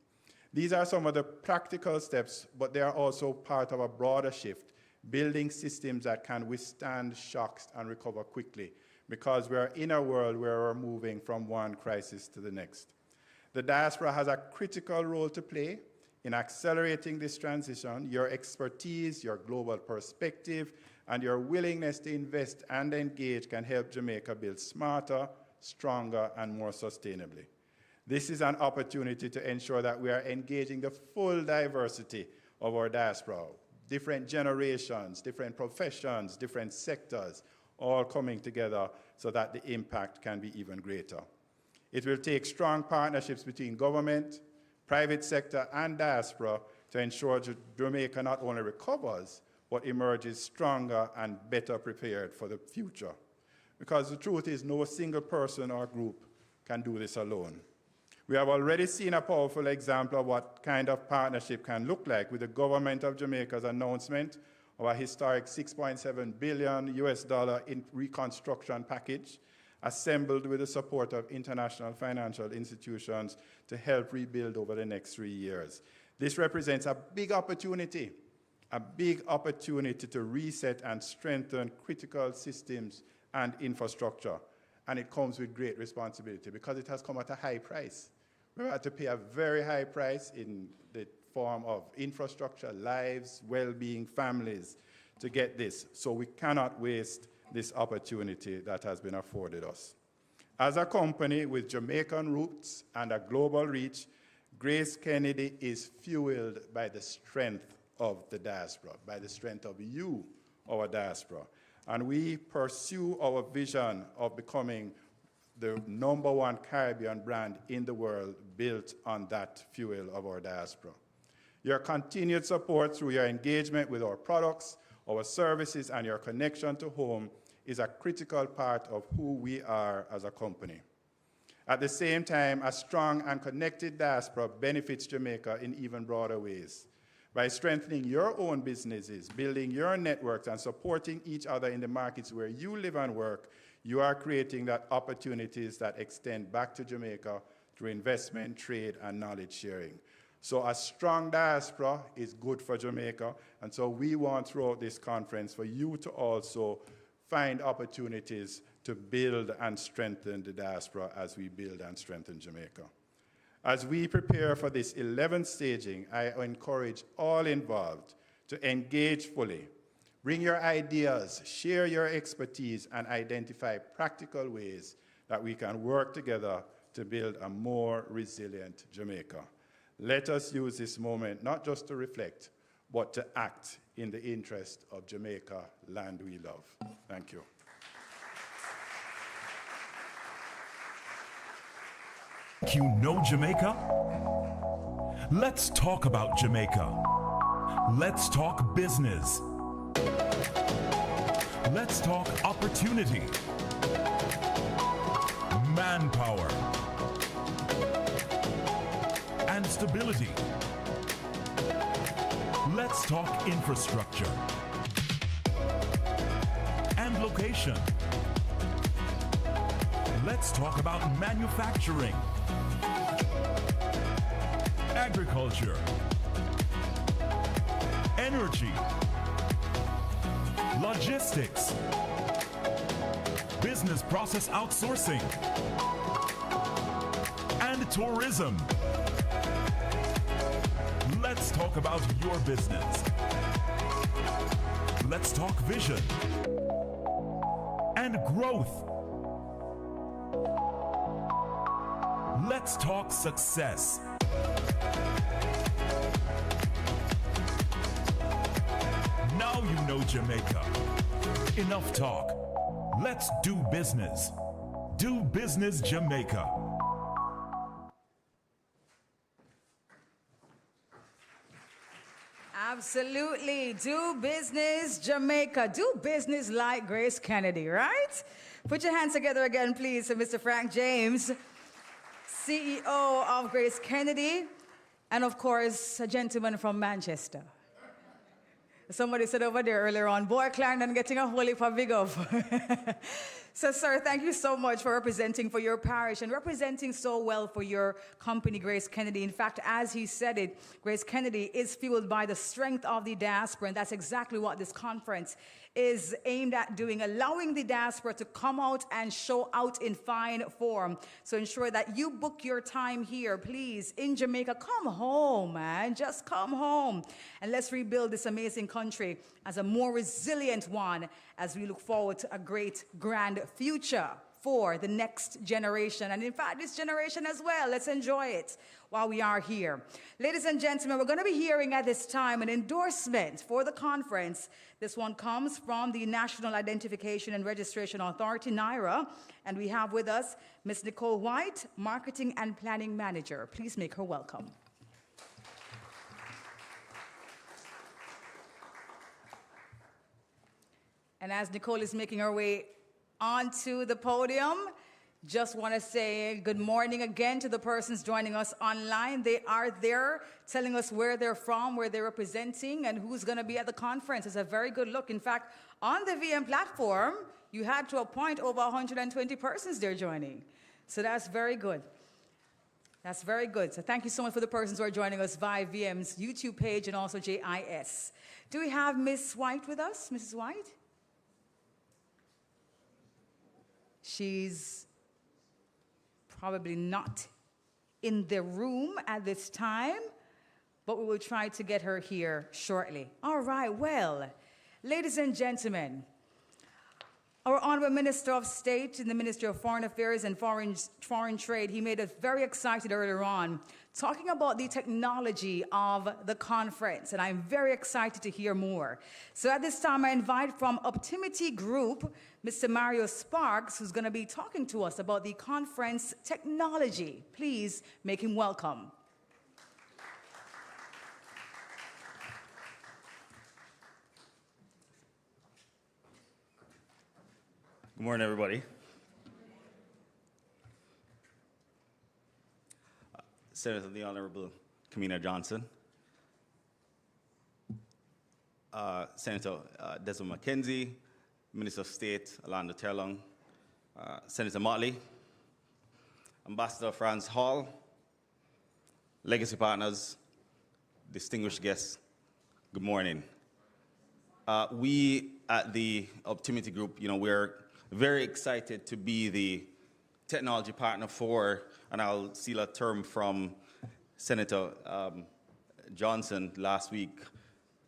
[SPEAKER 6] These are some of the practical steps, but they are also part of a broader shift, building systems that can withstand shocks and recover quickly, because we are in a world where we're moving from one crisis to the next. The diaspora has a critical role to play In accelerating this transition, your expertise, your global perspective, and your willingness to invest and engage can help Jamaica build smarter, stronger, and more sustainably. This is an opportunity to ensure that we are engaging the full diversity of our diaspora, different generations, different professions, different sectors, all coming together so that the impact can be even greater. It will take strong partnerships between government, private sector, and diaspora to ensure Jamaica not only recovers, but emerges stronger and better prepared for the future. Because the truth is, no single person or group can do this alone. We have already seen a powerful example of what kind of partnership can look like with the government of Jamaica's announcement of a historic $6.7 billion in reconstruction package, assembled with the support of international financial institutions to help rebuild over the next 3 years. This represents a big opportunity to reset and strengthen critical systems and infrastructure. And it comes with great responsibility because it has come at a high price. We had to pay a very high price in the form of infrastructure, lives, well-being, families to get this. So we cannot waste this opportunity that has been afforded us. As a company with Jamaican roots and a global reach, GraceKennedy is fueled by the strength of the diaspora, by the strength of you, our diaspora. And we pursue our vision of becoming the #1 Caribbean brand in the world built on that fuel of our diaspora. Your continued support through your engagement with our products, our services, and your connection to home is a critical part of who we are as a company. At the same time, a strong and connected diaspora benefits Jamaica in even broader ways. By strengthening your own businesses, building your networks, and supporting each other in the markets where you live and work, you are creating that opportunities that extend back to Jamaica through investment, trade, and knowledge sharing. So a strong diaspora is good for Jamaica, and so we want throughout this conference for you to also find opportunities to build and strengthen the diaspora as we build and strengthen Jamaica. As we prepare for this 11th staging, I encourage all involved to engage fully. Bring your ideas, share your expertise, and identify practical ways that we can work together to build a more resilient Jamaica. Let us use this moment not just to reflect, but to act in the interest of Jamaica, land we love. Thank you.
[SPEAKER 7] You know Jamaica? Let's talk about Jamaica. Let's talk business. Let's talk opportunity, manpower, and stability. Let's talk infrastructure and location. Let's talk about manufacturing, agriculture, energy, logistics, business process outsourcing, and tourism. Let's talk about your business. Let's talk vision and growth. Let's talk success. Now you know Jamaica. Enough talk. Let's do business. Do business, Jamaica.
[SPEAKER 1] Absolutely. Do business, Jamaica. Do business like GraceKennedy, right? Put your hands together again, please, for Mr. Frank James, CEO of GraceKennedy, and of course, a gentleman from Manchester. Somebody said over there earlier on, boy, Clarendon getting a whole heap of big up. So, sir, thank you so much for representing for your parish and representing so well for your company, GraceKennedy. In fact, as he said it, GraceKennedy is fueled by the strength of the diaspora, and that's exactly what this conference is aimed at doing, allowing the diaspora to come out and show out in fine form. So ensure that you book your time here, please, in Jamaica. Come home, man. Just come home. And let's rebuild this amazing country as a more resilient one as we look forward to a great, grand future for the next generation. And in fact, this generation as well. Let's enjoy it while we are here. Ladies and gentlemen, we're going to be hearing at this time an endorsement for the conference. This one comes from the National Identification and Registration Authority, NIRA, and we have with us Ms. Nicole White, Marketing and Planning Manager. Please make her welcome. And as Nicole is making her way onto the podium, just want to say good morning again to the persons joining us online. They are there telling us where they're from, where they're representing, and who's going to be at the conference. It's a very good look. In fact, on the VM platform, you had to appoint over 120 persons there joining. So that's very good. That's very good. So thank you so much for the persons who are joining us via VM's YouTube page and also JIS. Do we have Ms. White with us? Mrs. White? She's probably not in the room at this time, but we will try to get her here shortly. All right, well, ladies and gentlemen, our Honorable Minister of State in the Ministry of Foreign Affairs and Foreign Trade, he made us very excited earlier on, talking about the technology of the conference, and I'm very excited to hear more. So at this time, I invite from Optimity Group, Mr. Mario Sparks, who's going to be talking to us about the conference technology. Please make him welcome.
[SPEAKER 8] Good morning, everybody. Senator the Honorable Kamina Johnson, Senator Desmond McKenzie, Minister of State Alanda Terrellong, Senator Motley, Ambassador Franz Hall, legacy partners, distinguished guests, good morning. We at the Optimity Group, we're very excited to be the technology partner for, and I'll steal a term from Senator Johnson last week,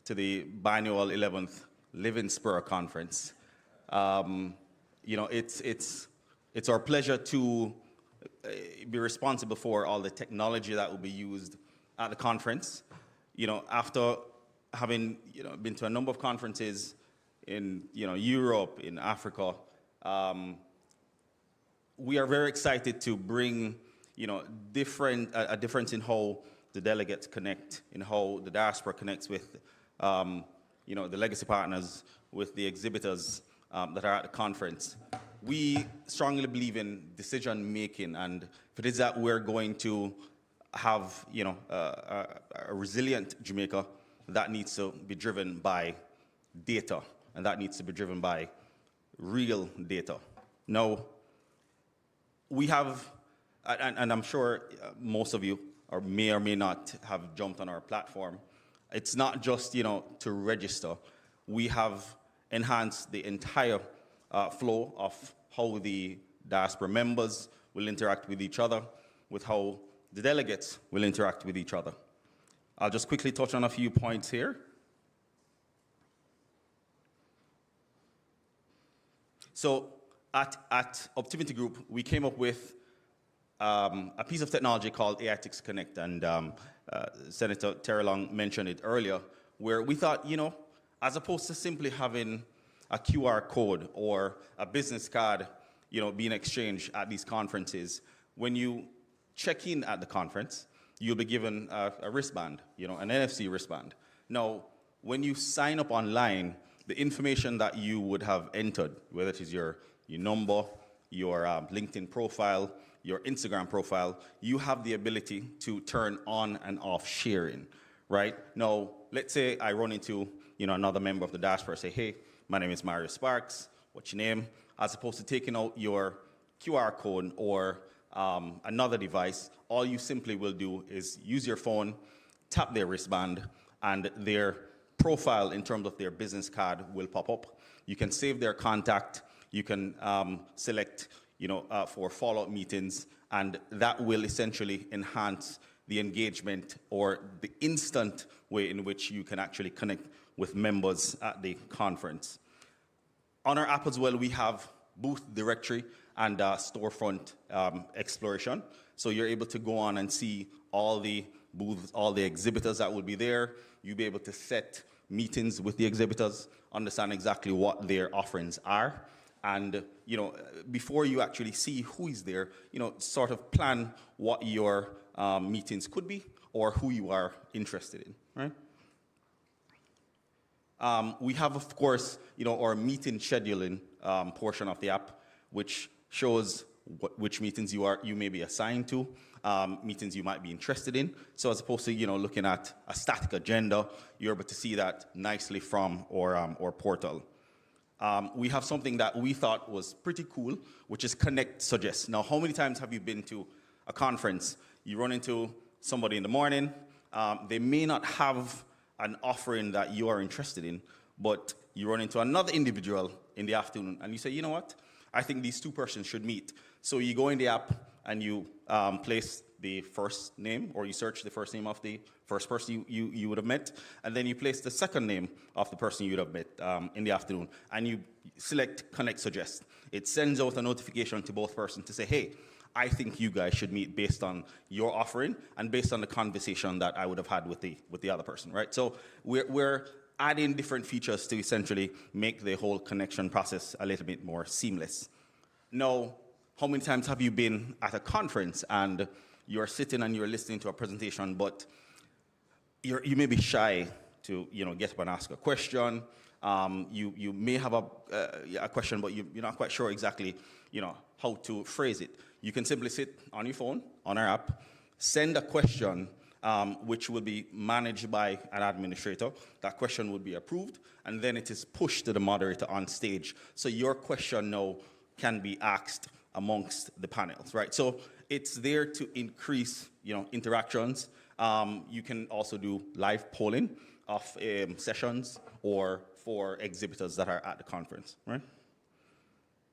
[SPEAKER 8] to the Biennial 11th Living Spur Conference. It's our pleasure to be responsible for all the technology that will be used at the conference. After having been to a number of conferences in Europe, in Africa, we are very excited to bring a difference in how the delegates connect, in how the diaspora connects with the legacy partners, with the exhibitors that are at the conference. We strongly believe in decision making, and if it is that we're going to have a resilient Jamaica, that needs to be driven by data, and that needs to be driven by real data. Now, we have, and I'm sure most of you may or may not have jumped on our platform. It's not just to register. We have enhanced the entire flow of how the diaspora members will interact with each other, with how the delegates will interact with each other. I'll just quickly touch on a few points here. So at Optimity Group, we came up with a piece of technology called AITix Connect, and Senator Terrellong mentioned it earlier, where we thought, as opposed to simply having a QR code or a business card, being exchanged at these conferences, when you check in at the conference, you'll be given a wristband, an NFC wristband. Now, when you sign up online, the information that you would have entered, whether it is your number, your LinkedIn profile, your Instagram profile, you have the ability to turn on and off sharing, right? Now, let's say I run into another member of the diaspora, say, hey, my name is Mario Sparks, what's your name? as opposed to taking out your QR code or another device. All you simply will do is use your phone, tap their wristband, and their profile in terms of their business card will pop up. You can save their contact. You can select, for follow-up meetings, and that will essentially enhance the engagement or the instant way in which you can actually connect with members at the conference. On our app as well, we have booth directory and storefront exploration. So you're able to go on and see all the booths, all the exhibitors that will be there. You'll be able to set meetings with the exhibitors, understand exactly what their offerings are. And, before you actually see who is there, sort of plan what your meetings could be or who you are interested in, right? We have, of course, our meeting scheduling portion of the app, which shows which meetings you may be assigned to, meetings you might be interested in. So as opposed to, looking at a static agenda, you're able to see that nicely from our portal. We have something that we thought was pretty cool, which is Connect Suggest. Now, how many times have you been to a conference? You run into somebody in the morning. They may not have an offering that you are interested in, but you run into another individual in the afternoon, and you say, you know what? I think these two persons should meet. So you go in the app, and you place the first name, or you search the first name of the first person you would have met, and then you place the second name of the person you would have met in the afternoon, and you select Connect Suggest. It sends out a notification to both persons to say, hey, I think you guys should meet based on your offering and based on the conversation that I would have had with the other person, right? So we're adding different features to essentially make the whole connection process a little bit more seamless. Now, how many times have you been at a conference and you're sitting and you're listening to a presentation, but you may be shy to get up and ask a question? You may have a question, but you're not quite sure exactly how to phrase it. You can simply sit on your phone, on our app, send a question which will be managed by an administrator. That question will be approved, and then it is pushed to the moderator on stage. So your question now can be asked amongst the panels, right? So it's there to increase, interactions. You can also do live polling of sessions or for exhibitors that are at the conference, right?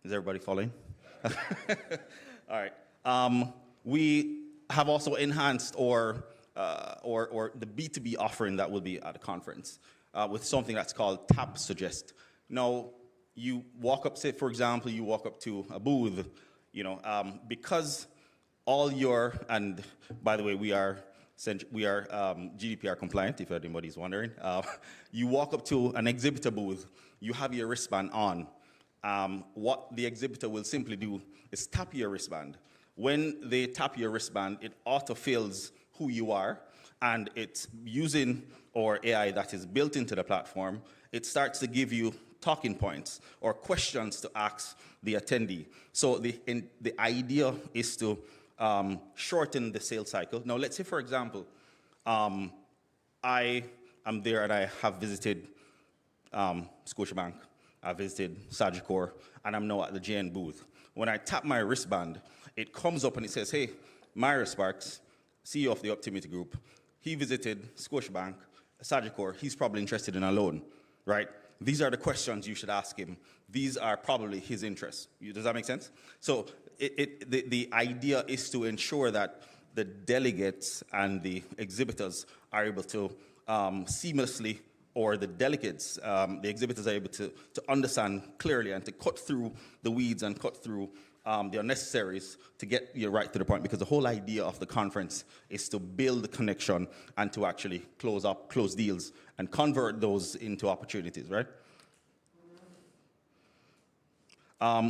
[SPEAKER 8] Is everybody following? All right. We have also enhanced or the B2B offering that will be at the conference with something that's called Tap Suggest. Now, you walk up, say, for example, you walk up to a booth, because all your, and by the way, we are GDPR compliant, if anybody's wondering. You walk up to an exhibitor booth, you have your wristband on. What the exhibitor will simply do is tap your wristband. When they tap your wristband, it autofills who you are, and it's using our AI that is built into the platform. It starts to give you talking points or questions to ask the attendee. So the idea is to shorten the sales cycle. Now, let's say, for example, I am there and I have visited Scotiabank, I visited Sagicor, and I'm now at the JN booth. When I tap my wristband, it comes up and it says, hey, Myra Sparks, CEO of the Optimity Group, he visited Scotiabank, Sagicor, he's probably interested in a loan, right? These are the questions you should ask him. These are probably his interests. Does that make sense? So the idea is to ensure that the delegates and the exhibitors are able to seamlessly, or the delegates, the exhibitors are able to understand clearly and to cut through the weeds and cut through the unnecessaries to get you right to the point, because the whole idea of the conference is to build the connection and to actually close deals and convert those into opportunities, right?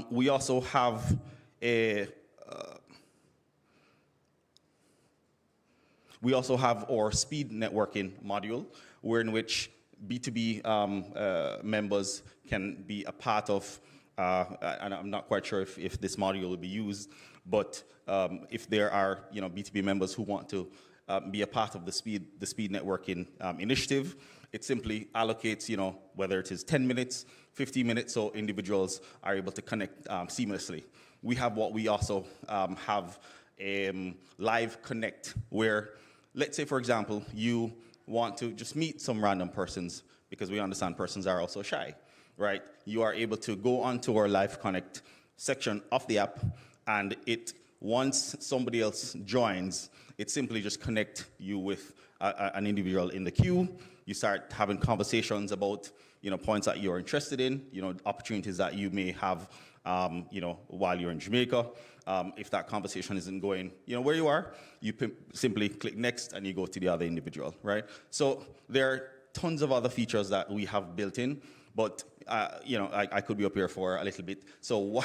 [SPEAKER 8] We also have our speed networking module, where in which B2B members can be a part of, and I'm not quite sure if this module will be used, but if there are B2B members who want to be a part of the speed networking initiative. It simply allocates, whether it is 10 minutes, 15 minutes, so individuals are able to connect seamlessly. We have what we also have live connect, where, let's say, for example, you want to just meet some random persons, because we understand persons are also shy, right? You are able to go onto our live connect section of the app, and once somebody else joins, it simply just connect you with an individual in the queue. You start having conversations about, points that you're interested in, opportunities that you may have, while you're in Jamaica. If that conversation isn't going, where you are, you simply click next and you go to the other individual, right? So there are tons of other features that we have built in, but, I could be up here for a little bit. So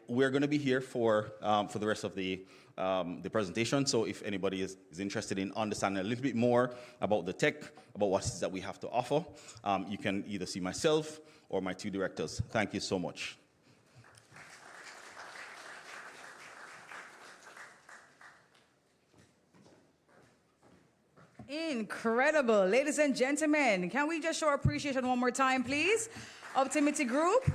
[SPEAKER 8] we're going to be here for the rest of the presentation. So if anybody is interested in understanding a little bit more about the tech, about what it is that we have to offer, you can either see myself or my two directors. Thank you so much.
[SPEAKER 1] Incredible. Ladies and gentlemen, can we just show appreciation one more time, please? Optimity Group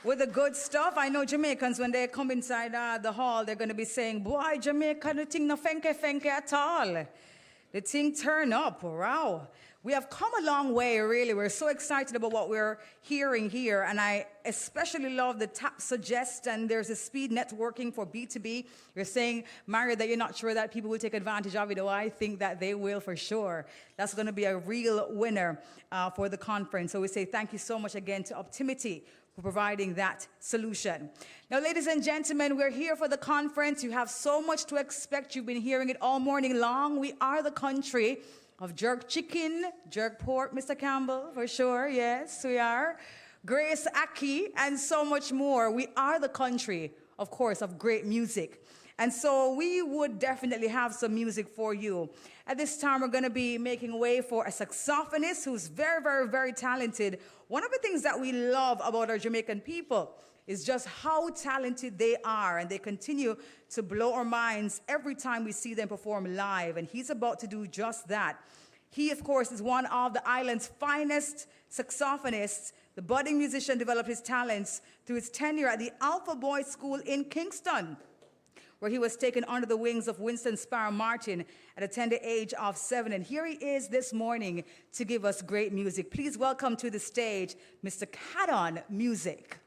[SPEAKER 1] with the good stuff. I know Jamaicans, when they come inside the hall, they're going to be saying, boy, Jamaica, the thing no fenke at all. The thing turn up. Wow. We have come a long way, really. We're so excited about what we're hearing here. And I especially love the tap suggest, and there's a speed networking for B2B. You're saying, Mario, that you're not sure that people will take advantage of it. Oh, I think that they will for sure. That's going to be a real winner for the conference. So we say thank you so much again to Optimity for providing that solution. Now, ladies and gentlemen, we're here for the conference. You have so much to expect. You've been hearing it all morning long. We are the country of jerk chicken, jerk pork, Mr. Campbell, for sure. Yes, we are. Grace Aki, and so much more. We are the country, of course, of great music. And so we would definitely have some music for you. At this time, we're going to be making way for a saxophonist who's very, very, very talented. One of the things that we love about our Jamaican people is just how talented they are, and they continue to blow our minds every time we see them perform live, and he's about to do just that. He, of course, is one of the island's finest saxophonists. The budding musician developed his talents through his tenure at the Alpha Boys School in Kingston, where he was taken under the wings of Winston Sparrow Martin at a tender age of 7. And here he is this morning to give us great music. Please welcome to the stage Mr. Cadon Music.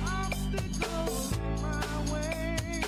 [SPEAKER 9] Obstacles in my way.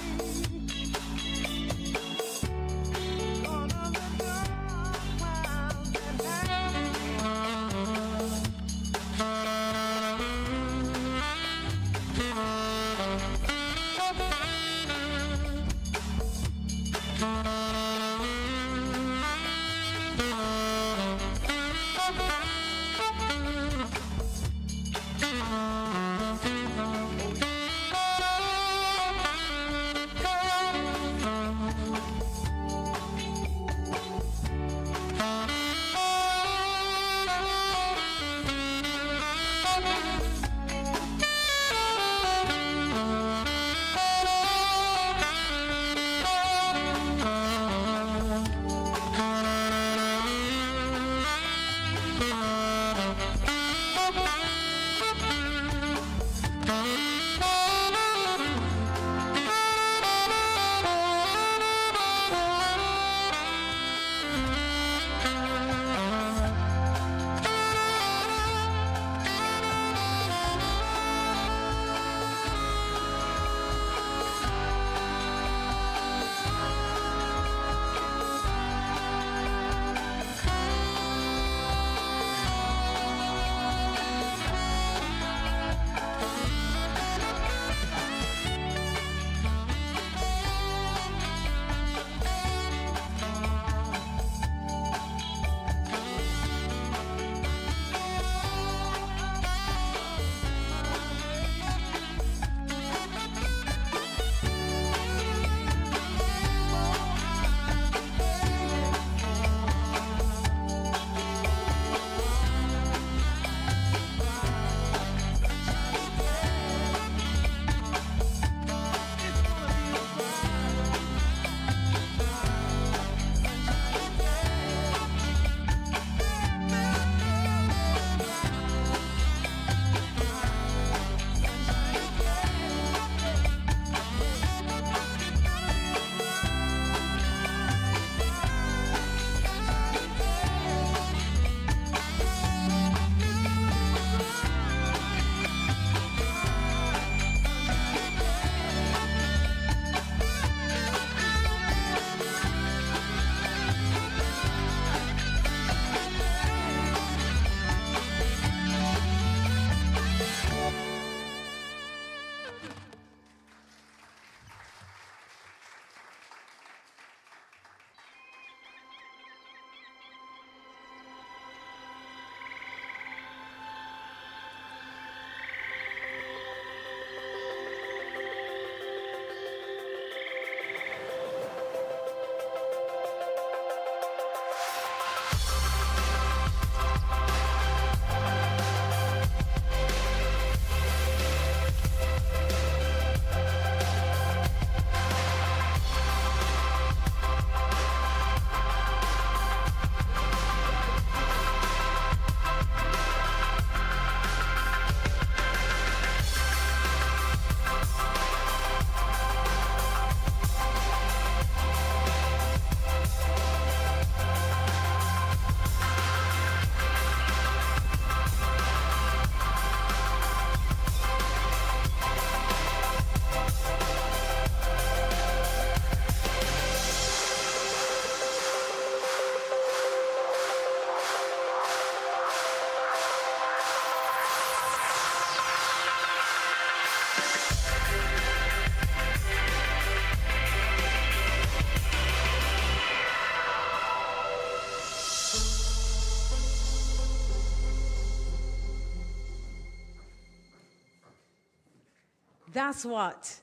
[SPEAKER 1] That's what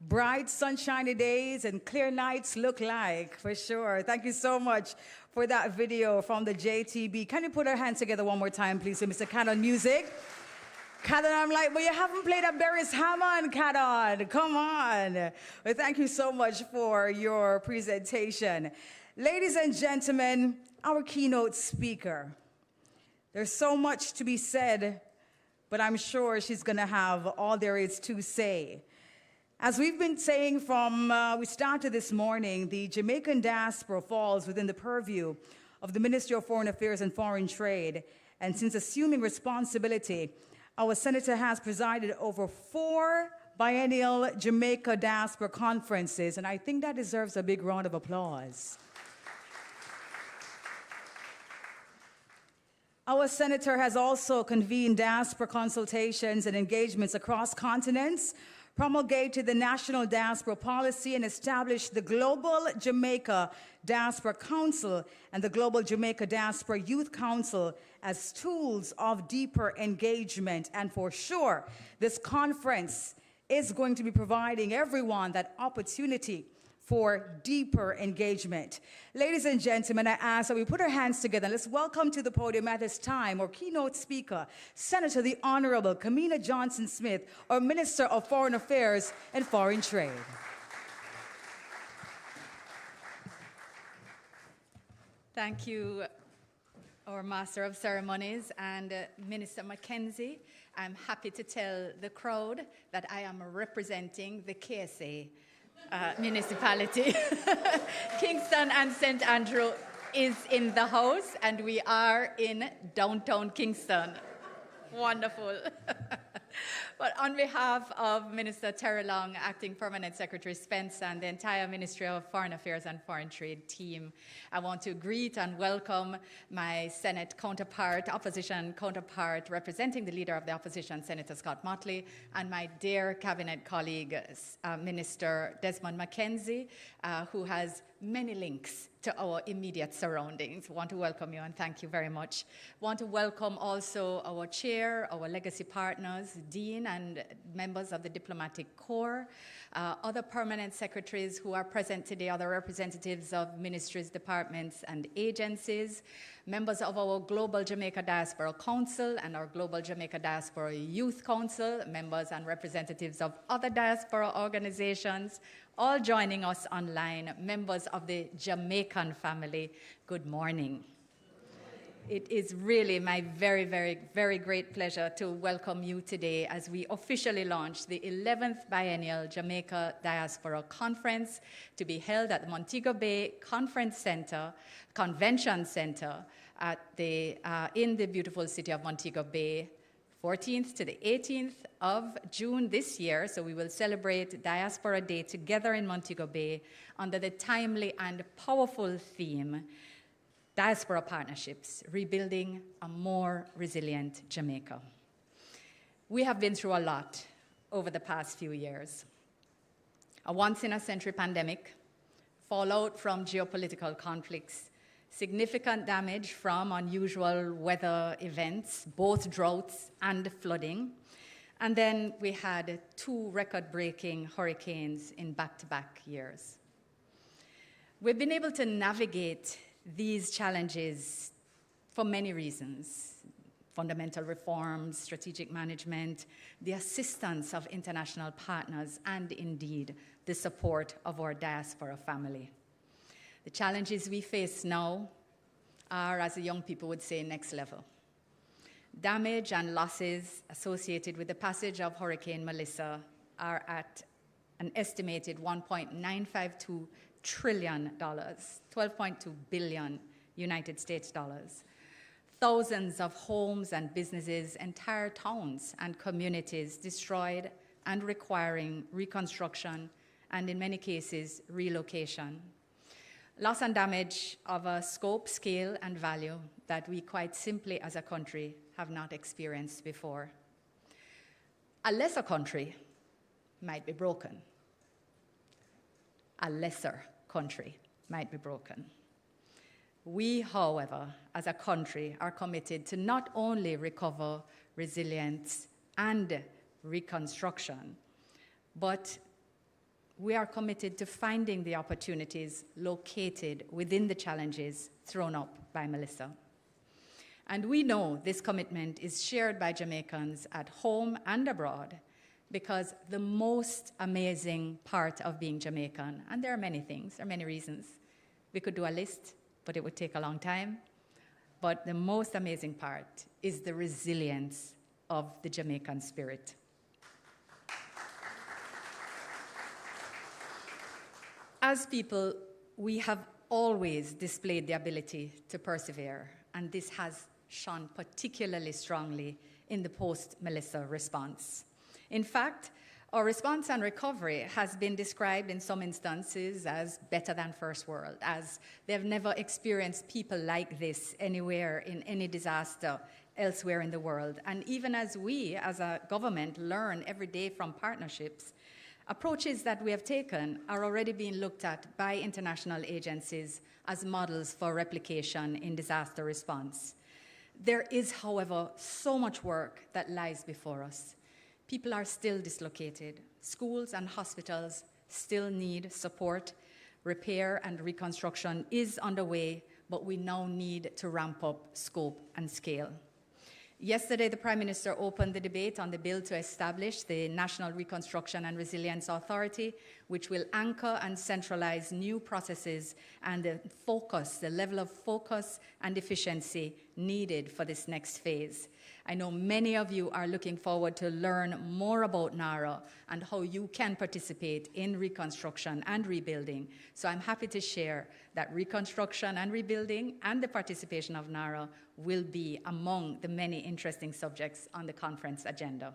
[SPEAKER 1] bright, sunshiny days and clear nights look like, for sure. Thank you so much for that video from the JTB. Can you put our hands together one more time, please, with Mr. Cannon Music? Cannon, I'm like, well, you haven't played a Barry's Hammond, Cannon. Come on. Well, thank you so much for your presentation. Ladies and gentlemen, our keynote speaker. There's so much to be said, but I'm sure she's going to have all there is to say. As we've been saying from we started this morning, the Jamaican diaspora falls within the purview of the Ministry of Foreign Affairs and Foreign Trade. And since assuming responsibility, our senator has presided over 4 biennial Jamaica diaspora conferences, and I think that deserves a big round of applause. Our senator has also convened diaspora consultations and engagements across continents, promulgated the National Diaspora Policy, and established the Global Jamaica Diaspora Council and the Global Jamaica Diaspora Youth Council as tools of deeper engagement. And for sure, this conference is going to be providing everyone that opportunity for deeper engagement. Ladies and gentlemen, I ask that we put our hands together. Let's welcome to the podium at this time our keynote speaker, Senator the Honorable Kamina Johnson-Smith, our Minister of Foreign Affairs and Foreign Trade.
[SPEAKER 9] Thank you, our Master of Ceremonies and Minister Mackenzie. I'm happy to tell the crowd that I am representing the KSA municipality. Kingston and St. Andrew is in the house, and we are in downtown Kingston. Wonderful. But on behalf of Minister Terrellong, Acting Permanent Secretary Spence, and the entire Ministry of Foreign Affairs and Foreign Trade team, I want to greet and welcome my Senate counterpart, opposition counterpart, representing the Leader of the Opposition, Senator Scott Motley, and my dear Cabinet colleague, Minister Desmond Mackenzie, who has many links to our immediate surroundings. Want to welcome you and thank you very much. Want to welcome also our chair, our legacy partners, Dean and members of the Diplomatic Corps, other permanent secretaries who are present today, other representatives of ministries, departments, and agencies, members of our Global Jamaica Diaspora Council and our Global Jamaica Diaspora Youth Council, members and representatives of other diaspora organizations, all joining us online, members of the Jamaican family, good morning. It is really my very, very, very great pleasure to welcome you today as we officially launch the 11th Biennial Jamaica Diaspora Conference to be held at the Montego Bay Convention Center at in the beautiful city of Montego Bay, 14th to the 18th of June this year. So we will celebrate Diaspora Day together in Montego Bay under the timely and powerful theme, Diaspora Partnerships, Rebuilding a More Resilient Jamaica. We have been through a lot over the past few years. A once-in-a-century pandemic, fallout from geopolitical conflicts, significant damage from unusual weather events, both droughts and flooding. And then we had 2 record-breaking hurricanes in back-to-back years. We've been able to navigate these challenges for many reasons: fundamental reforms, strategic management, the assistance of international partners, and indeed, the support of our diaspora family. The challenges we face now are, as the young people would say, next level. Damage and losses associated with the passage of Hurricane Melissa are at an estimated $1.952 trillion, 12.2 billion United States dollars. Thousands of homes and businesses, entire towns and communities destroyed and requiring reconstruction and, in many cases, relocation. Loss and damage of a scope, scale, and value that we quite simply as a country have not experienced before. A lesser country might be broken. A lesser country might be broken. We, however, as a country, are committed to not only recover resilience and reconstruction, but we are committed to finding the opportunities located within the challenges thrown up by Melissa. And we know this commitment is shared by Jamaicans at home and abroad, because the most amazing part of being Jamaican, and there are many things, there are many reasons. We could do a list, but it would take a long time. But the most amazing part is the resilience of the Jamaican spirit. As people, we have always displayed the ability to persevere, and this has shone particularly strongly in the post-Melissa response. In fact, our response and recovery has been described in some instances as better than first world, as they've never experienced people like this anywhere in any disaster elsewhere in the world. And even as we, as a government, learn every day from partnerships, approaches that we have taken are already being looked at by international agencies as models for replication in disaster response. There is, however, so much work that lies before us. People are still dislocated. Schools and hospitals still need support. Repair and reconstruction is underway, but we now need to ramp up scope and scale. Yesterday, the Prime Minister opened the debate on the bill to establish the National Reconstruction and Resilience Authority, which will anchor and centralize new processes and the level of focus and efficiency needed for this next phase. I know many of you are looking forward to learn more about NARA and how you can participate in reconstruction and rebuilding. So I'm happy to share that reconstruction and rebuilding and the participation of NARA will be among the many interesting subjects on the conference agenda.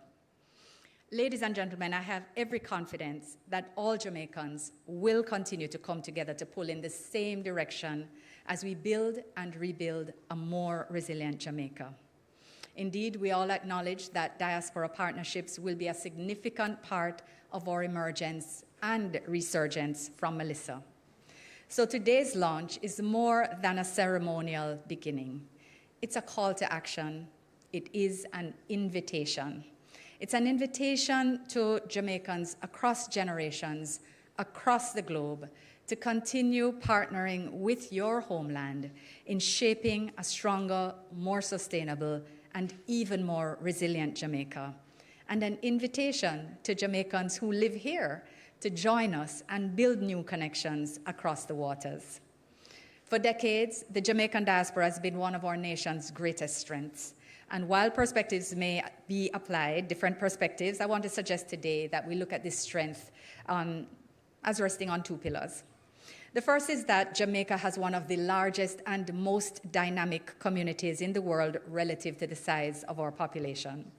[SPEAKER 9] Ladies and gentlemen, I have every confidence that all Jamaicans will continue to come together to pull in the same direction as we build and rebuild a more resilient Jamaica. Indeed, we all acknowledge that diaspora partnerships will be a significant part of our emergence and resurgence from Melissa. So today's launch is more than a ceremonial beginning. It's a call to action. It is an invitation. It's an invitation to Jamaicans across generations, across the globe, to continue partnering with your homeland in shaping a stronger, more sustainable, and even more resilient Jamaica, and an invitation to Jamaicans who live here to join us and build new connections across the waters. For decades, the Jamaican diaspora has been one of our nation's greatest strengths. And while perspectives may be applied, different perspectives, I want to suggest today that we look at this strength as resting on two pillars. The first is that Jamaica has one of the largest and most dynamic communities in the world relative to the size of our population.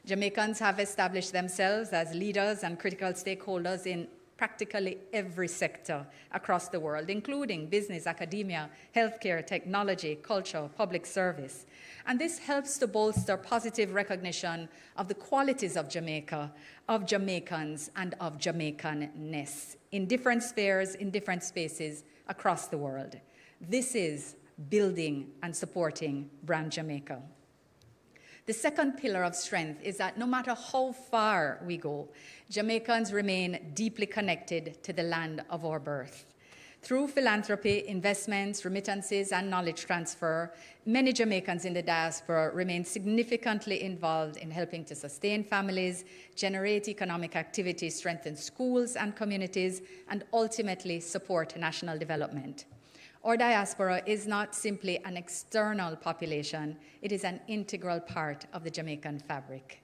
[SPEAKER 9] Jamaicans have established themselves as leaders and critical stakeholders in practically every sector across the world, including business, academia, healthcare, technology, culture, public service. And this helps to bolster positive recognition of the qualities of Jamaica, of Jamaicans, and of Jamaicanness in different spheres, in different spaces across the world. This is building and supporting Brand Jamaica. The second pillar of strength is that no matter how far we go, Jamaicans remain deeply connected to the land of our birth. Through philanthropy, investments, remittances, and knowledge transfer, many Jamaicans in the diaspora remain significantly involved in helping to sustain families, generate economic activity, strengthen schools and communities, and ultimately support national development. Our diaspora is not simply an external population, it is an integral part of the Jamaican fabric.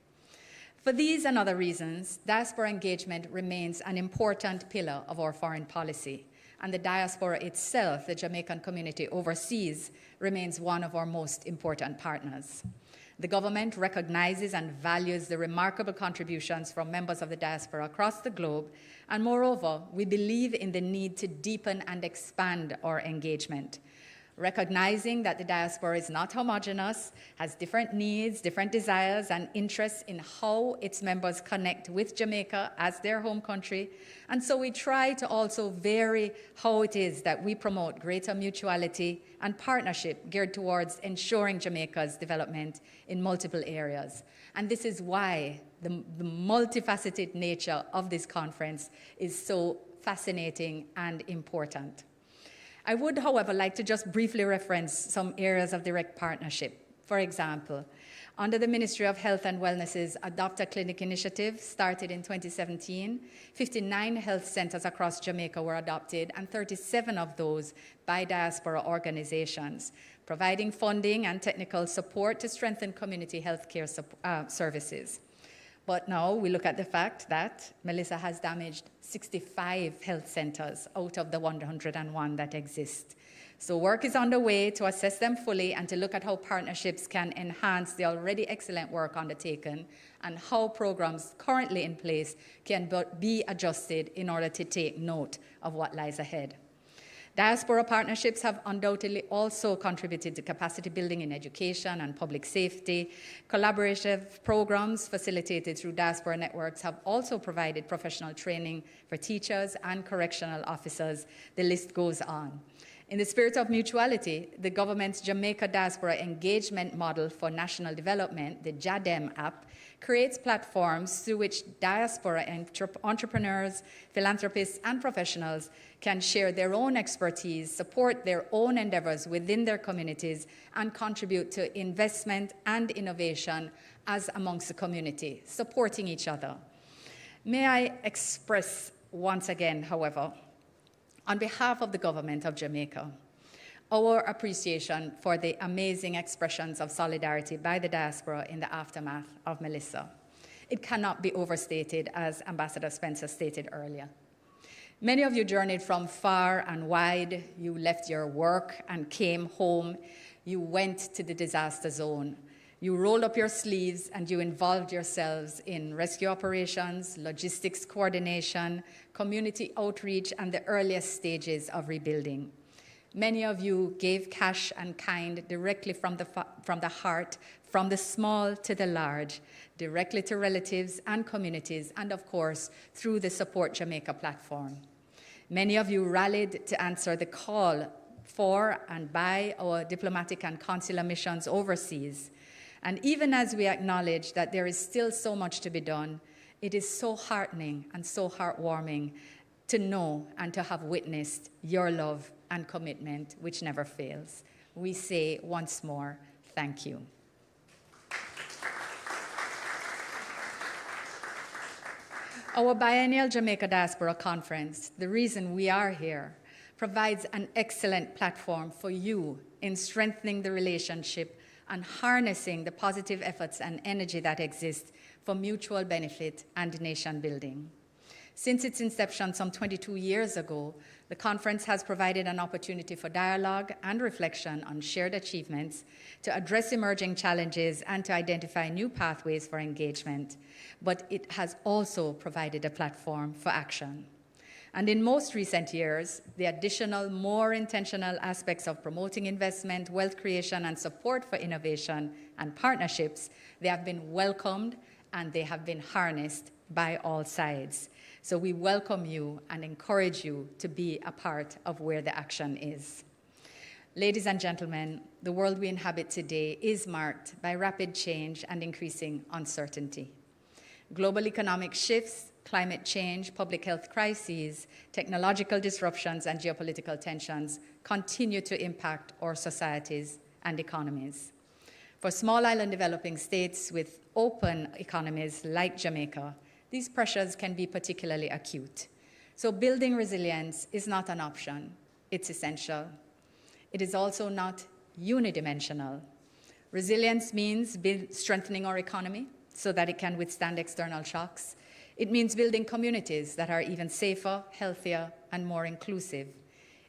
[SPEAKER 9] For these and other reasons, diaspora engagement remains an important pillar of our foreign policy, and the diaspora itself, the Jamaican community overseas, remains one of our most important partners. The government recognizes and values the remarkable contributions from members of the diaspora across the globe, and moreover, we believe in the need to deepen and expand our engagement. Recognizing that the diaspora is not homogeneous, has different needs, different desires, and interests in how its members connect with Jamaica as their home country. And so we try to also vary how it is that we promote greater mutuality and partnership geared towards ensuring Jamaica's development in multiple areas. And this is why the multifaceted nature of this conference is so fascinating and important. I would, however, like to just briefly reference some areas of direct partnership. For example, under the Ministry of Health and Wellness's Adopt a Clinic initiative, started in 2017, 59 health centers across Jamaica were adopted, and 37 of those by diaspora organizations, providing funding and technical support to strengthen community healthcare services. But now we look at the fact that Melissa has damaged 65 health centers out of the 101 that exist. So work is underway to assess them fully and to look at how partnerships can enhance the already excellent work undertaken and how programs currently in place can be adjusted in order to take note of what lies ahead. Diaspora partnerships have undoubtedly also contributed to capacity building in education and public safety. Collaborative programs facilitated through diaspora networks have also provided professional training for teachers and correctional officers. The list goes on. In the spirit of mutuality, the government's Jamaica Diaspora Engagement Model for National Development, the JADEM app, creates platforms through which diaspora entrepreneurs, philanthropists, and professionals can share their own expertise, support their own endeavors within their communities, and contribute to investment and innovation as amongst the community, supporting each other. May I express once again, however, on behalf of the government of Jamaica, our appreciation for the amazing expressions of solidarity by the diaspora in the aftermath of Melissa. It cannot be overstated, as Ambassador Spencer stated earlier. Many of you journeyed from far and wide. You left your work and came home. You went to the disaster zone. You rolled up your sleeves and you involved yourselves in rescue operations, logistics coordination, community outreach, and the earliest stages of rebuilding. Many of you gave cash and kind directly from the heart, from the small to the large, directly to relatives and communities, and of course, through the Support Jamaica platform. Many of you rallied to answer the call for and by our diplomatic and consular missions overseas. And even as we acknowledge that there is still so much to be done, it is so heartening and so heartwarming to know and to have witnessed your love and commitment, which never fails. We say once more, thank you. Our Biennial Jamaica Diaspora Conference, the reason we are here, provides an excellent platform for you in strengthening the relationship and harnessing the positive efforts and energy that exist for mutual benefit and nation building. Since its inception some 22 years ago, the conference has provided an opportunity for dialogue and reflection on shared achievements, to address emerging challenges, and to identify new pathways for engagement. But it has also provided a platform for action. And in most recent years, the additional, more intentional aspects of promoting investment, wealth creation, and support for innovation and partnerships, they have been welcomed and they have been harnessed by all sides. So we welcome you and encourage you to be a part of where the action is. Ladies and gentlemen, the world we inhabit today is marked by rapid change and increasing uncertainty. Global economic shifts, climate change, public health crises, technological disruptions, and geopolitical tensions continue to impact our societies and economies. For small island developing states with open economies like Jamaica, these pressures can be particularly acute. So building resilience is not an option, it's essential. It is also not unidimensional. Resilience means strengthening our economy so that it can withstand external shocks. It means building communities that are even safer, healthier, and more inclusive.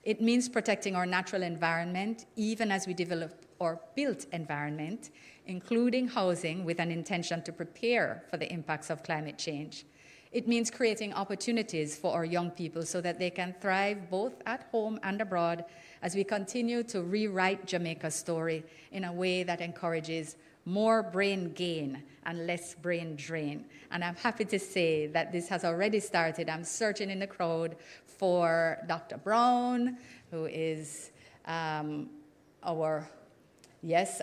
[SPEAKER 9] It means protecting our natural environment even as we develop our built environment, including housing with an intention to prepare for the impacts of climate change. It means creating opportunities for our young people so that they can thrive both at home and abroad as we continue to rewrite Jamaica's story in a way that encourages more brain gain and less brain drain. And I'm happy to say that this has already started. I'm searching in the crowd for Dr. Brown, who is our Yes,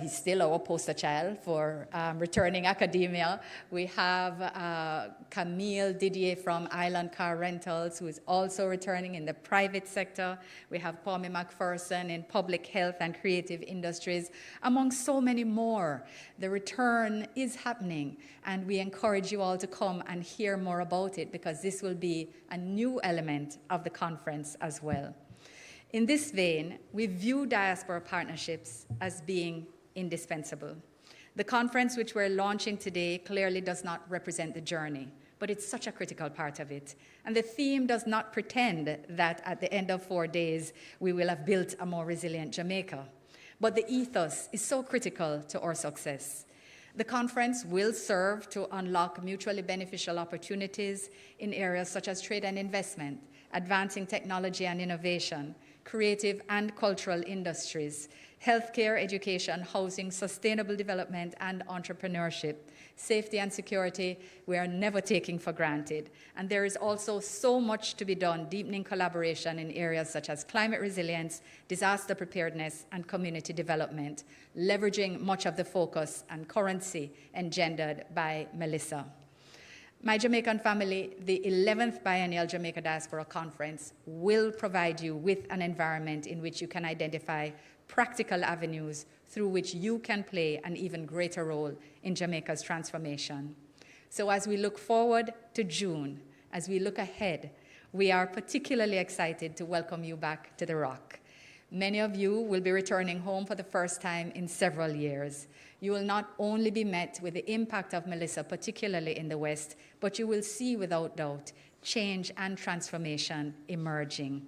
[SPEAKER 9] he's still our poster child for returning academia. We have Camille Didier from Island Car Rentals, who is also returning in the private sector. We have Kwame McPherson in public health and creative industries, among so many more. The return is happening, and we encourage you all to come and hear more about it, because this will be a new element of the conference as well. In this vein, we view diaspora partnerships as being indispensable. The conference which we're launching today clearly does not represent the journey, but it's such a critical part of it. And the theme does not pretend that at the end of 4 days, we will have built a more resilient Jamaica. But the ethos is so critical to our success. The conference will serve to unlock mutually beneficial opportunities in areas such as trade and investment, advancing technology and innovation, creative and cultural industries, healthcare, education, housing, sustainable development, and entrepreneurship. Safety and security, we are never taking for granted. And there is also so much to be done, deepening collaboration in areas such as climate resilience, disaster preparedness, and community development, leveraging much of the focus and currency engendered by Melissa. My Jamaican family, the 11th Biennial Jamaica Diaspora Conference will provide you with an environment in which you can identify practical avenues through which you can play an even greater role in Jamaica's transformation. So as we look forward to June, as we look ahead, we are particularly excited to welcome you back to the Rock. Many of you will be returning home for the first time in several years. You will not only be met with the impact of Melissa, particularly in the West, but you will see without doubt change and transformation emerging.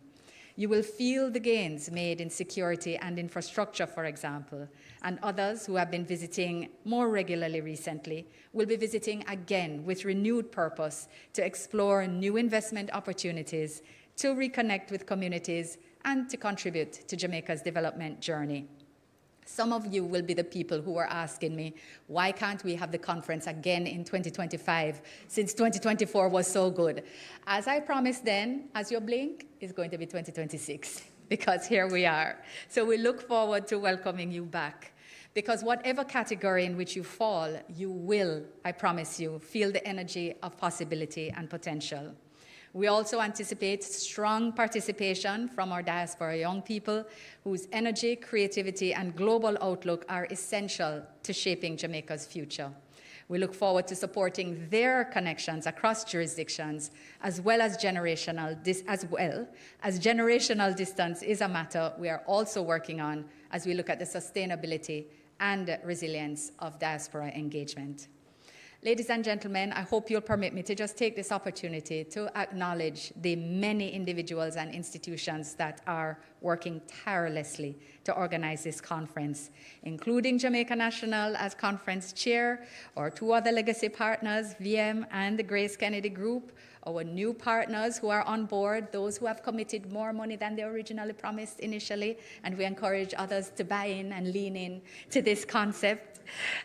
[SPEAKER 9] You will feel the gains made in security and infrastructure, for example, and others who have been visiting more regularly recently will be visiting again with renewed purpose to explore new investment opportunities, to reconnect with communities, and to contribute to Jamaica's development journey. Some of you will be the people who are asking me, why can't we have the conference again in 2025, since 2024 was so good? As I promised then, as you blink, it's going to be 2026, because here we are. So we look forward to welcoming you back, because whatever category in which you fall, you will, I promise you, feel the energy of possibility and potential. We also anticipate strong participation from our diaspora young people whose energy, creativity, and global outlook are essential to shaping Jamaica's future. We look forward to supporting their connections across jurisdictions, as well as generational distance is a matter we are also working on as we look at the sustainability and resilience of diaspora engagement. Ladies and gentlemen, I hope you'll permit me to just take this opportunity to acknowledge the many individuals and institutions that are working tirelessly to organize this conference, including Jamaica National as conference chair, our two other legacy partners, VM and the GraceKennedy Group, our new partners who are on board, those who have committed more money than they originally promised initially, and we encourage others to buy in and lean in to this concept.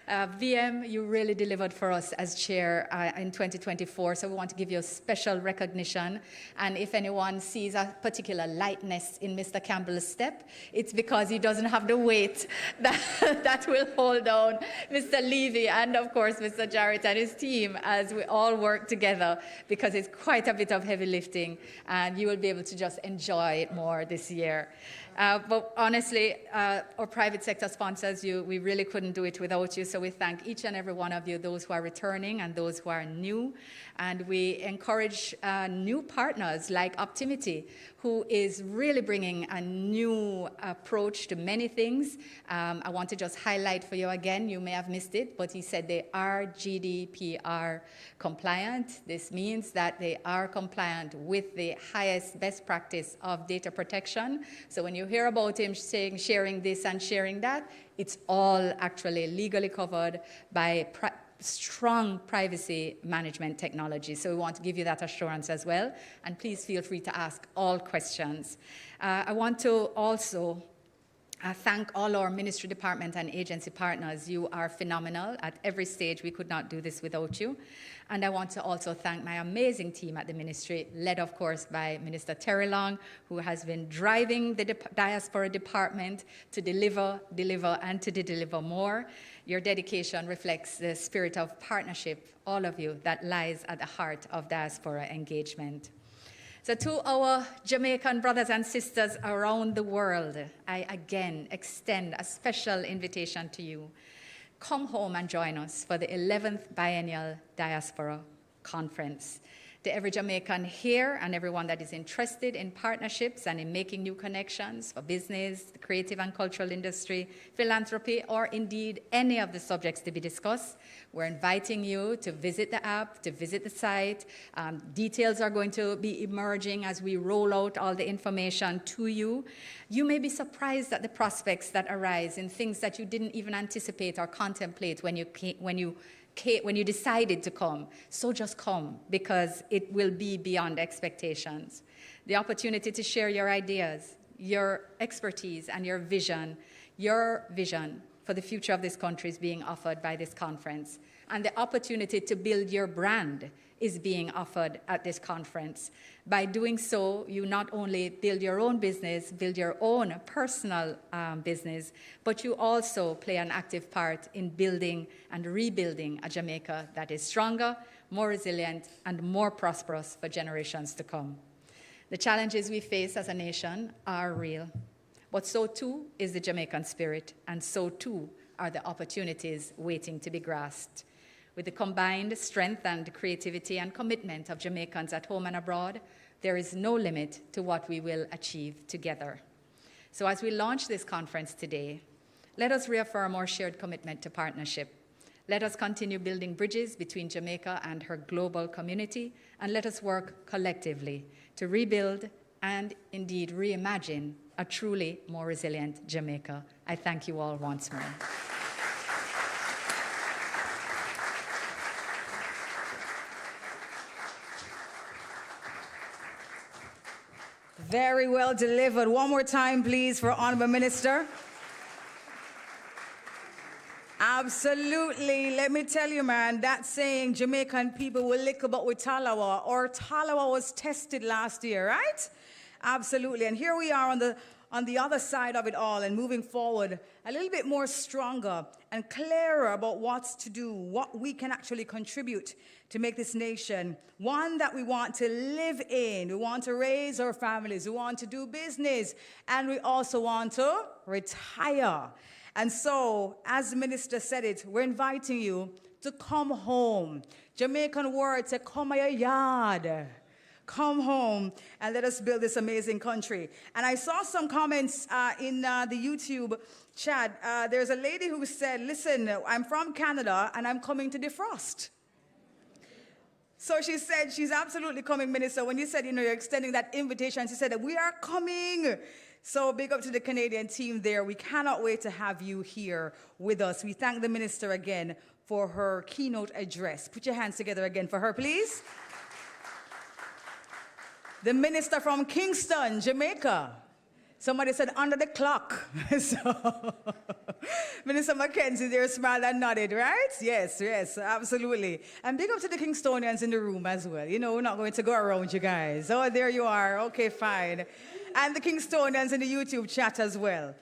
[SPEAKER 9] VM, you really delivered for us as chair in 2024, so we want to give you a special recognition. And if anyone sees a particular lightness in Mr. Campbell's step, it's because he doesn't have the weight that will hold down Mr. Levy and, of course, Mr. Jarrett and his team as we all work together, because it's quite a bit of heavy lifting, and you will be able to just enjoy it more this year. But honestly, our private sector sponsors, we really couldn't do it without you, so we thank each and every one of you, those who are returning and those who are new. And we encourage new partners like Optimity, who is really bringing a new approach to many things. I want to just highlight for you again, you may have missed it, but he said they are GDPR compliant. This means that they are compliant with the highest best practice of data protection. So when you hear about him saying sharing this and sharing that, it's all actually legally covered by strong privacy management technology. So we want to give you that assurance as well. And please feel free to ask all questions. I want to also I thank all our ministry department and agency partners. You are phenomenal at every stage. We could not do this without you. And I want to also thank my amazing team at the ministry, led, of course, by Minister Terrellong, who has been driving the Diaspora department to deliver, and to deliver more. Your dedication reflects the spirit of partnership, all of you, that lies at the heart of Diaspora engagement. So to our Jamaican brothers and sisters around the world, I again extend a special invitation to you. Come home and join us for the 11th Biennial Diaspora Conference. To every Jamaican here and everyone that is interested in partnerships and in making new connections for business, the creative and cultural industry, philanthropy, or indeed any of the subjects to be discussed, we're inviting you to visit the app, to visit the site. Details are going to be emerging as we roll out all the information to you. You may be surprised at the prospects that arise in things that you didn't even anticipate or contemplate when you decided to come. So just come, because it will be beyond expectations. The opportunity to share your ideas, your expertise, and your vision for the future of this country is being offered by this conference. And the opportunity to build your brand is being offered at this conference. By doing so, you not only build your own business, build your own personal business, but you also play an active part in building and rebuilding a Jamaica that is stronger, more resilient, and more prosperous for generations to come. The challenges we face as a nation are real, but so too is the Jamaican spirit, and so too are the opportunities waiting to be grasped. With the combined strength and creativity and commitment of Jamaicans at home and abroad, there is no limit to what we will achieve together. So as we launch this conference today, let us reaffirm our shared commitment to partnership. Let us continue building bridges between Jamaica and her global community, and let us work collectively to rebuild and indeed reimagine a truly more resilient Jamaica. I thank you all once more.
[SPEAKER 1] Very well delivered. One more time, please, for Honorable Minister. Absolutely. Let me tell you, man, that saying Jamaican people will lick about with Talawa, or Talawa was tested last year, right? Absolutely. And here we are on the other side of it all and moving forward a little bit more stronger and clearer about what's to do, what we can actually contribute to make this nation one that we want to live in. We want to raise our families. We want to do business. And we also want to retire. And so, as the minister said it, we're inviting you to come home. Jamaican word to come a yard. Come home and let us build this amazing country. And I saw some comments in the YouTube chat. There's a lady who said, listen, I'm from Canada and I'm coming to defrost. So she said she's absolutely coming, Minister. When you said, you're extending that invitation, she said that we are coming. So big up to the Canadian team there. We cannot wait to have you here with us. We thank the Minister again for her keynote address. Put your hands together again for her, please. The Minister from Kingston, Jamaica. Somebody said under the clock. So, Minister Mackenzie there smiled and nodded, right? Yes, absolutely. And big up to the Kingstonians in the room as well. We're not going to go around you guys. Oh, there you are. Okay, fine. And the Kingstonians in the YouTube chat as well.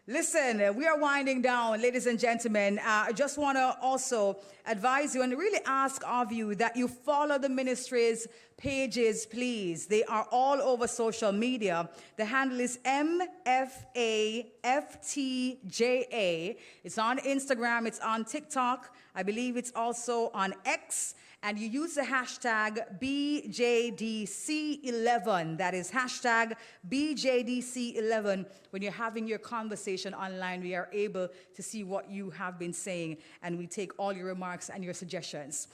[SPEAKER 1] Listen, we are winding down, ladies and gentlemen. I just want to also advise you and really ask of you that you follow the ministry's pages, please. They are all over social media. The handle is MFAFTJA. It's on Instagram. It's on TikTok. I believe it's also on X. And you use the hashtag BJDC11. That is hashtag BJDC11. When you're having your conversation online, we are able to see what you have been saying, and we take all your remarks and your suggestions.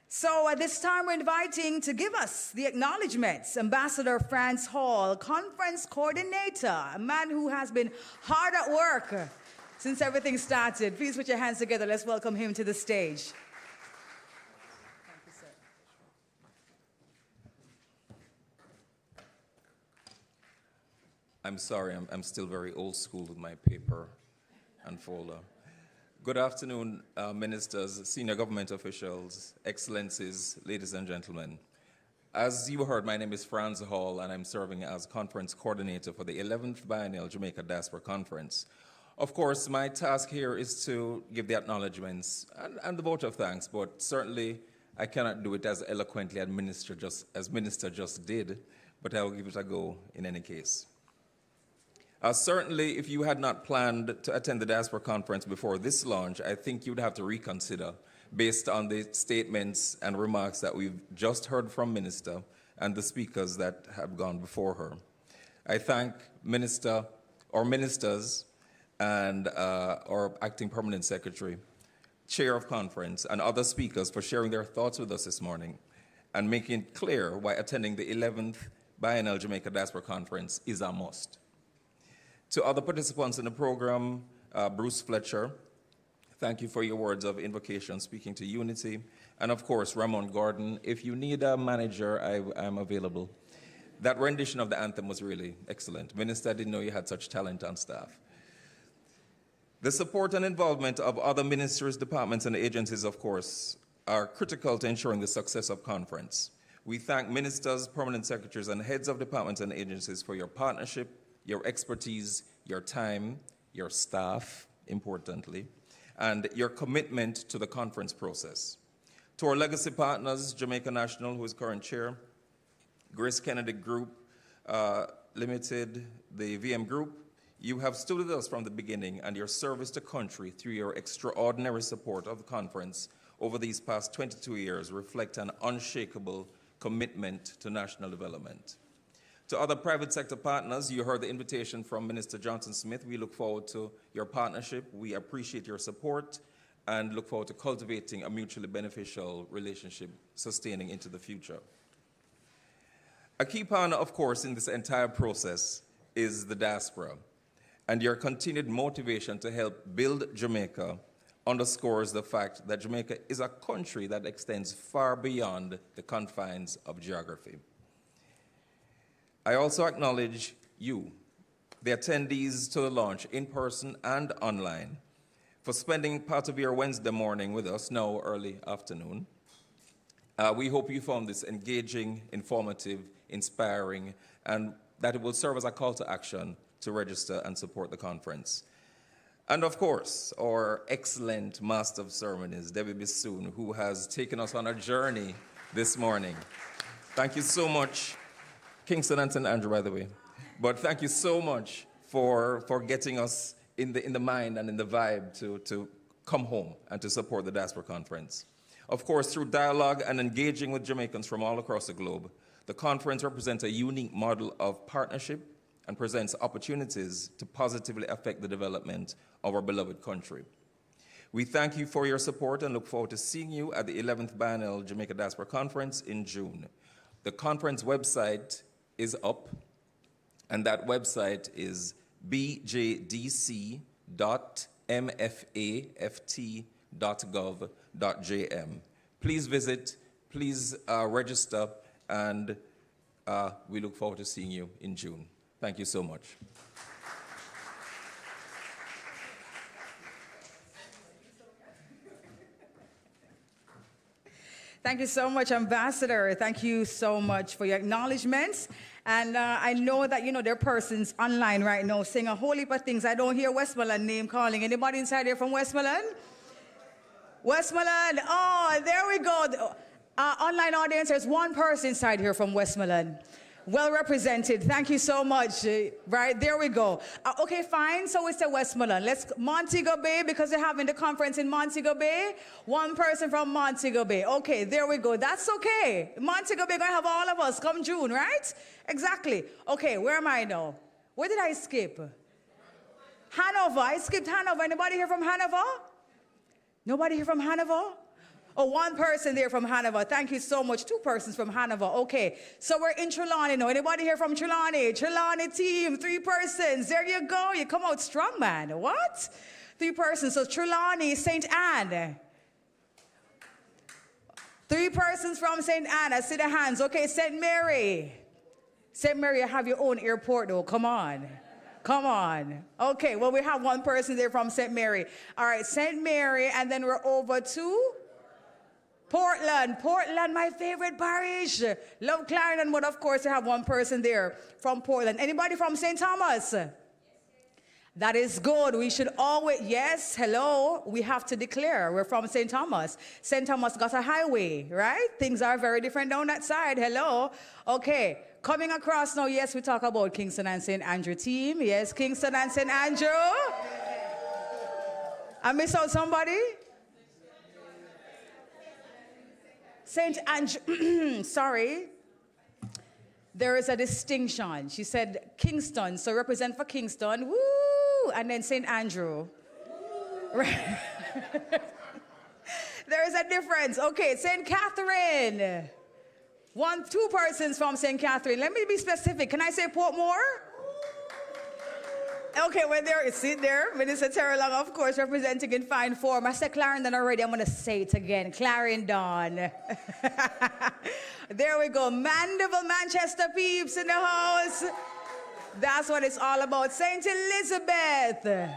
[SPEAKER 1] So at this time, we're inviting to give us the acknowledgements Ambassador Franz Hall, Conference Coordinator, a man who has been hard at work since everything started. Please put your hands together. Let's welcome him to the stage.
[SPEAKER 10] I'm sorry, I'm still very old school with my paper and folder. Good afternoon, ministers, senior government officials, excellencies, ladies and gentlemen. As you heard, my name is Franz Hall, and I'm serving as conference coordinator for the 11th Biennial Jamaica Diaspora Conference. Of course, my task here is to give the acknowledgements and the vote of thanks, but certainly I cannot do it as eloquently as Minister just did, but I'll give it a go in any case. Certainly, if you had not planned to attend the Diaspora Conference before this launch, I think you would have to reconsider based on the statements and remarks that we've just heard from Minister and the speakers that have gone before her. I thank Minister or ministers and our Acting Permanent Secretary, Chair of Conference, and other speakers for sharing their thoughts with us this morning and making it clear why attending the 11th Biennial Jamaica Diaspora Conference is a must. To other participants in the program, Bruce Fletcher, thank you for your words of invocation, speaking to unity. And of course, Ramon Gordon, if you need a manager, I'm available. That rendition of the anthem was really excellent. Minister, I didn't know you had such talent on staff. The support and involvement of other ministries, departments, and agencies, of course, are critical to ensuring the success of conference. We thank ministers, permanent secretaries, and heads of departments and agencies for your partnership, your expertise, your time, your staff, importantly, and your commitment to the conference process. To our legacy partners, Jamaica National, who is current chair, GraceKennedy Group Limited, the VM Group, you have stood with us from the beginning, and your service to country through your extraordinary support of the conference over these past 22 years reflect an unshakable commitment to national development. To other private sector partners, you heard the invitation from Minister Johnson-Smith. We look forward to your partnership. We appreciate your support and look forward to cultivating a mutually beneficial relationship sustaining into the future. A key partner, of course, in this entire process is the diaspora, and your continued motivation to help build Jamaica underscores the fact that Jamaica is a country that extends far beyond the confines of geography. I also acknowledge you, the attendees to the launch in person and online, for spending part of your Wednesday morning with us, now early afternoon. We hope you found this engaging, informative, inspiring, and that it will serve as a call to action to register and support the conference. And of course, our excellent Master of Ceremonies, Debbie Bissoon, who has taken us on a journey this morning. Thank you so much. Kingston and St. Andrew, by the way. But thank you so much for getting us in the mind and in the vibe to come home and to support the Diaspora Conference. Of course, through dialogue and engaging with Jamaicans from all across the globe, the conference represents a unique model of partnership and presents opportunities to positively affect the development of our beloved country. We thank you for your support and look forward to seeing you at the 11th Biennial Jamaica Diaspora Conference in June. The conference website is up, and that website is bjdc.mfaft.gov.jm. Please visit, please register, and we look forward to seeing you in June. Thank you so much.
[SPEAKER 1] Thank you so much, Ambassador. Thank you so much for your acknowledgements. And I know that, there are persons online right now saying a whole heap of things. I don't hear Westmoreland name calling. Anybody inside here from Westmoreland? Westmoreland. Oh, there we go. Online audience, there's one person inside here from Westmoreland. Well represented. Thank you so much. Right, there we go. Okay, fine. So it's the Westmoreland. Let's Montego Bay, because they're having the conference in Montego Bay. One person from Montego Bay. Okay, there we go. That's okay. Montego Bay gonna have all of us come June, right? Exactly. Okay, where am I now? Where did I skip? Hanover. I skipped Hanover. Anybody here from Hanover? Nobody here from Hanover? Oh, one person there from Hanover. Thank you so much. Two persons from Hanover. Okay, so we're in Trelawney now. Anybody here from Trelawney? Trelawney team, 3 persons. There you go. You come out strong, man. What? 3 persons. So Trelawney, St. Anne. 3 persons from St. Anne. I see the hands. Okay, St. Mary. St. Mary, you have your own airport, though. Come on. Come on. Okay, well, we have one person there from St. Mary. All right, St. Mary, and then we're over to Portland. Portland, my favorite parish. Love Clarendon, but of course, you have one person there from Portland. Anybody from St. Thomas? That is good. We should always, yes, hello. We have to declare we're from St. Thomas. St. Thomas got a highway, right? Things are very different down that side. Hello. Okay. Coming across now, yes, we talk about Kingston and St. Andrew team. Yes, Kingston and St. Andrew. I miss out somebody? St. Andrew, sorry. There is a distinction. She said Kingston, so represent for Kingston, woo, and then St. Andrew. Right. There is a difference. Okay, St. Catherine. Two persons from St. Catherine. Let me be specific. Can I say Portmore? Okay, well, there, see there, Minister Terrellong, of course, representing in fine form. I said Clarendon already. I'm going to say it again. Clarendon. There we go. Mandeville, Manchester peeps in the house. That's what it's all about. St. Elizabeth.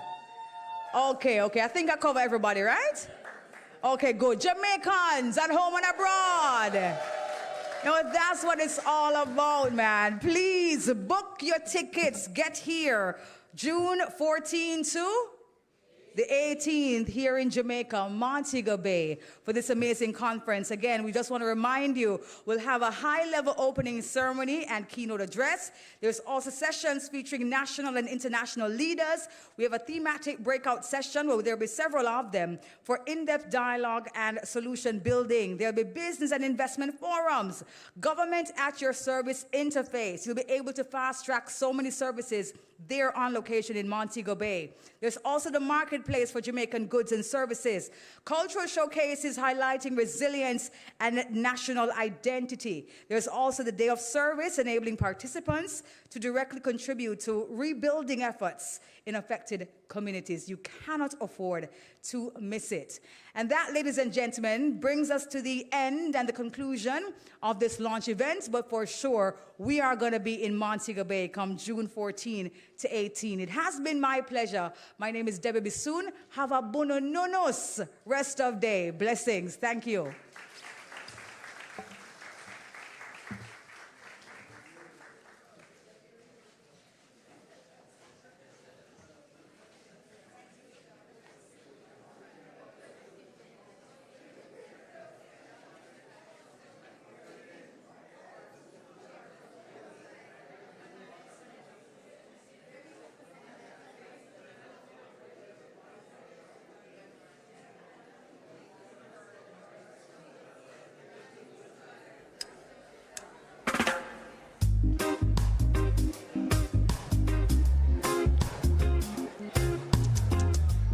[SPEAKER 1] Okay. I think I cover everybody, right? Okay, good. Jamaicans at home and abroad. Now, that's what it's all about, man. Please book your tickets. Get here June 14 to the 18th here in Jamaica, Montego Bay, for this amazing conference. Again, we just want to remind you, we'll have a high-level opening ceremony and keynote address. There's also sessions featuring national and international leaders. We have a thematic breakout session where there'll be several of them for in-depth dialogue and solution building. There'll be business and investment forums, government at your service interface. You'll be able to fast-track so many services there on location in Montego Bay. There's also the marketplace for Jamaican goods and services, cultural showcases highlighting resilience and national identity. There's also the Day of Service, enabling participants to directly contribute to rebuilding efforts in affected communities. You cannot afford to miss it. And that, ladies and gentlemen, brings us to the end and the conclusion of this launch event. But for sure, we are going to be in Montego Bay come June 14 to 18. It has been my pleasure. My name is Debbie Bissoon. Have a bonononos rest of day. Blessings. Thank you.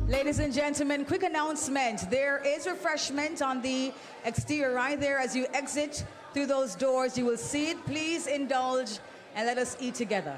[SPEAKER 1] Ladies and gentlemen, quick announcement. There is refreshment on the exterior right there. As you exit through those doors, you will see it. Please indulge and let us eat together.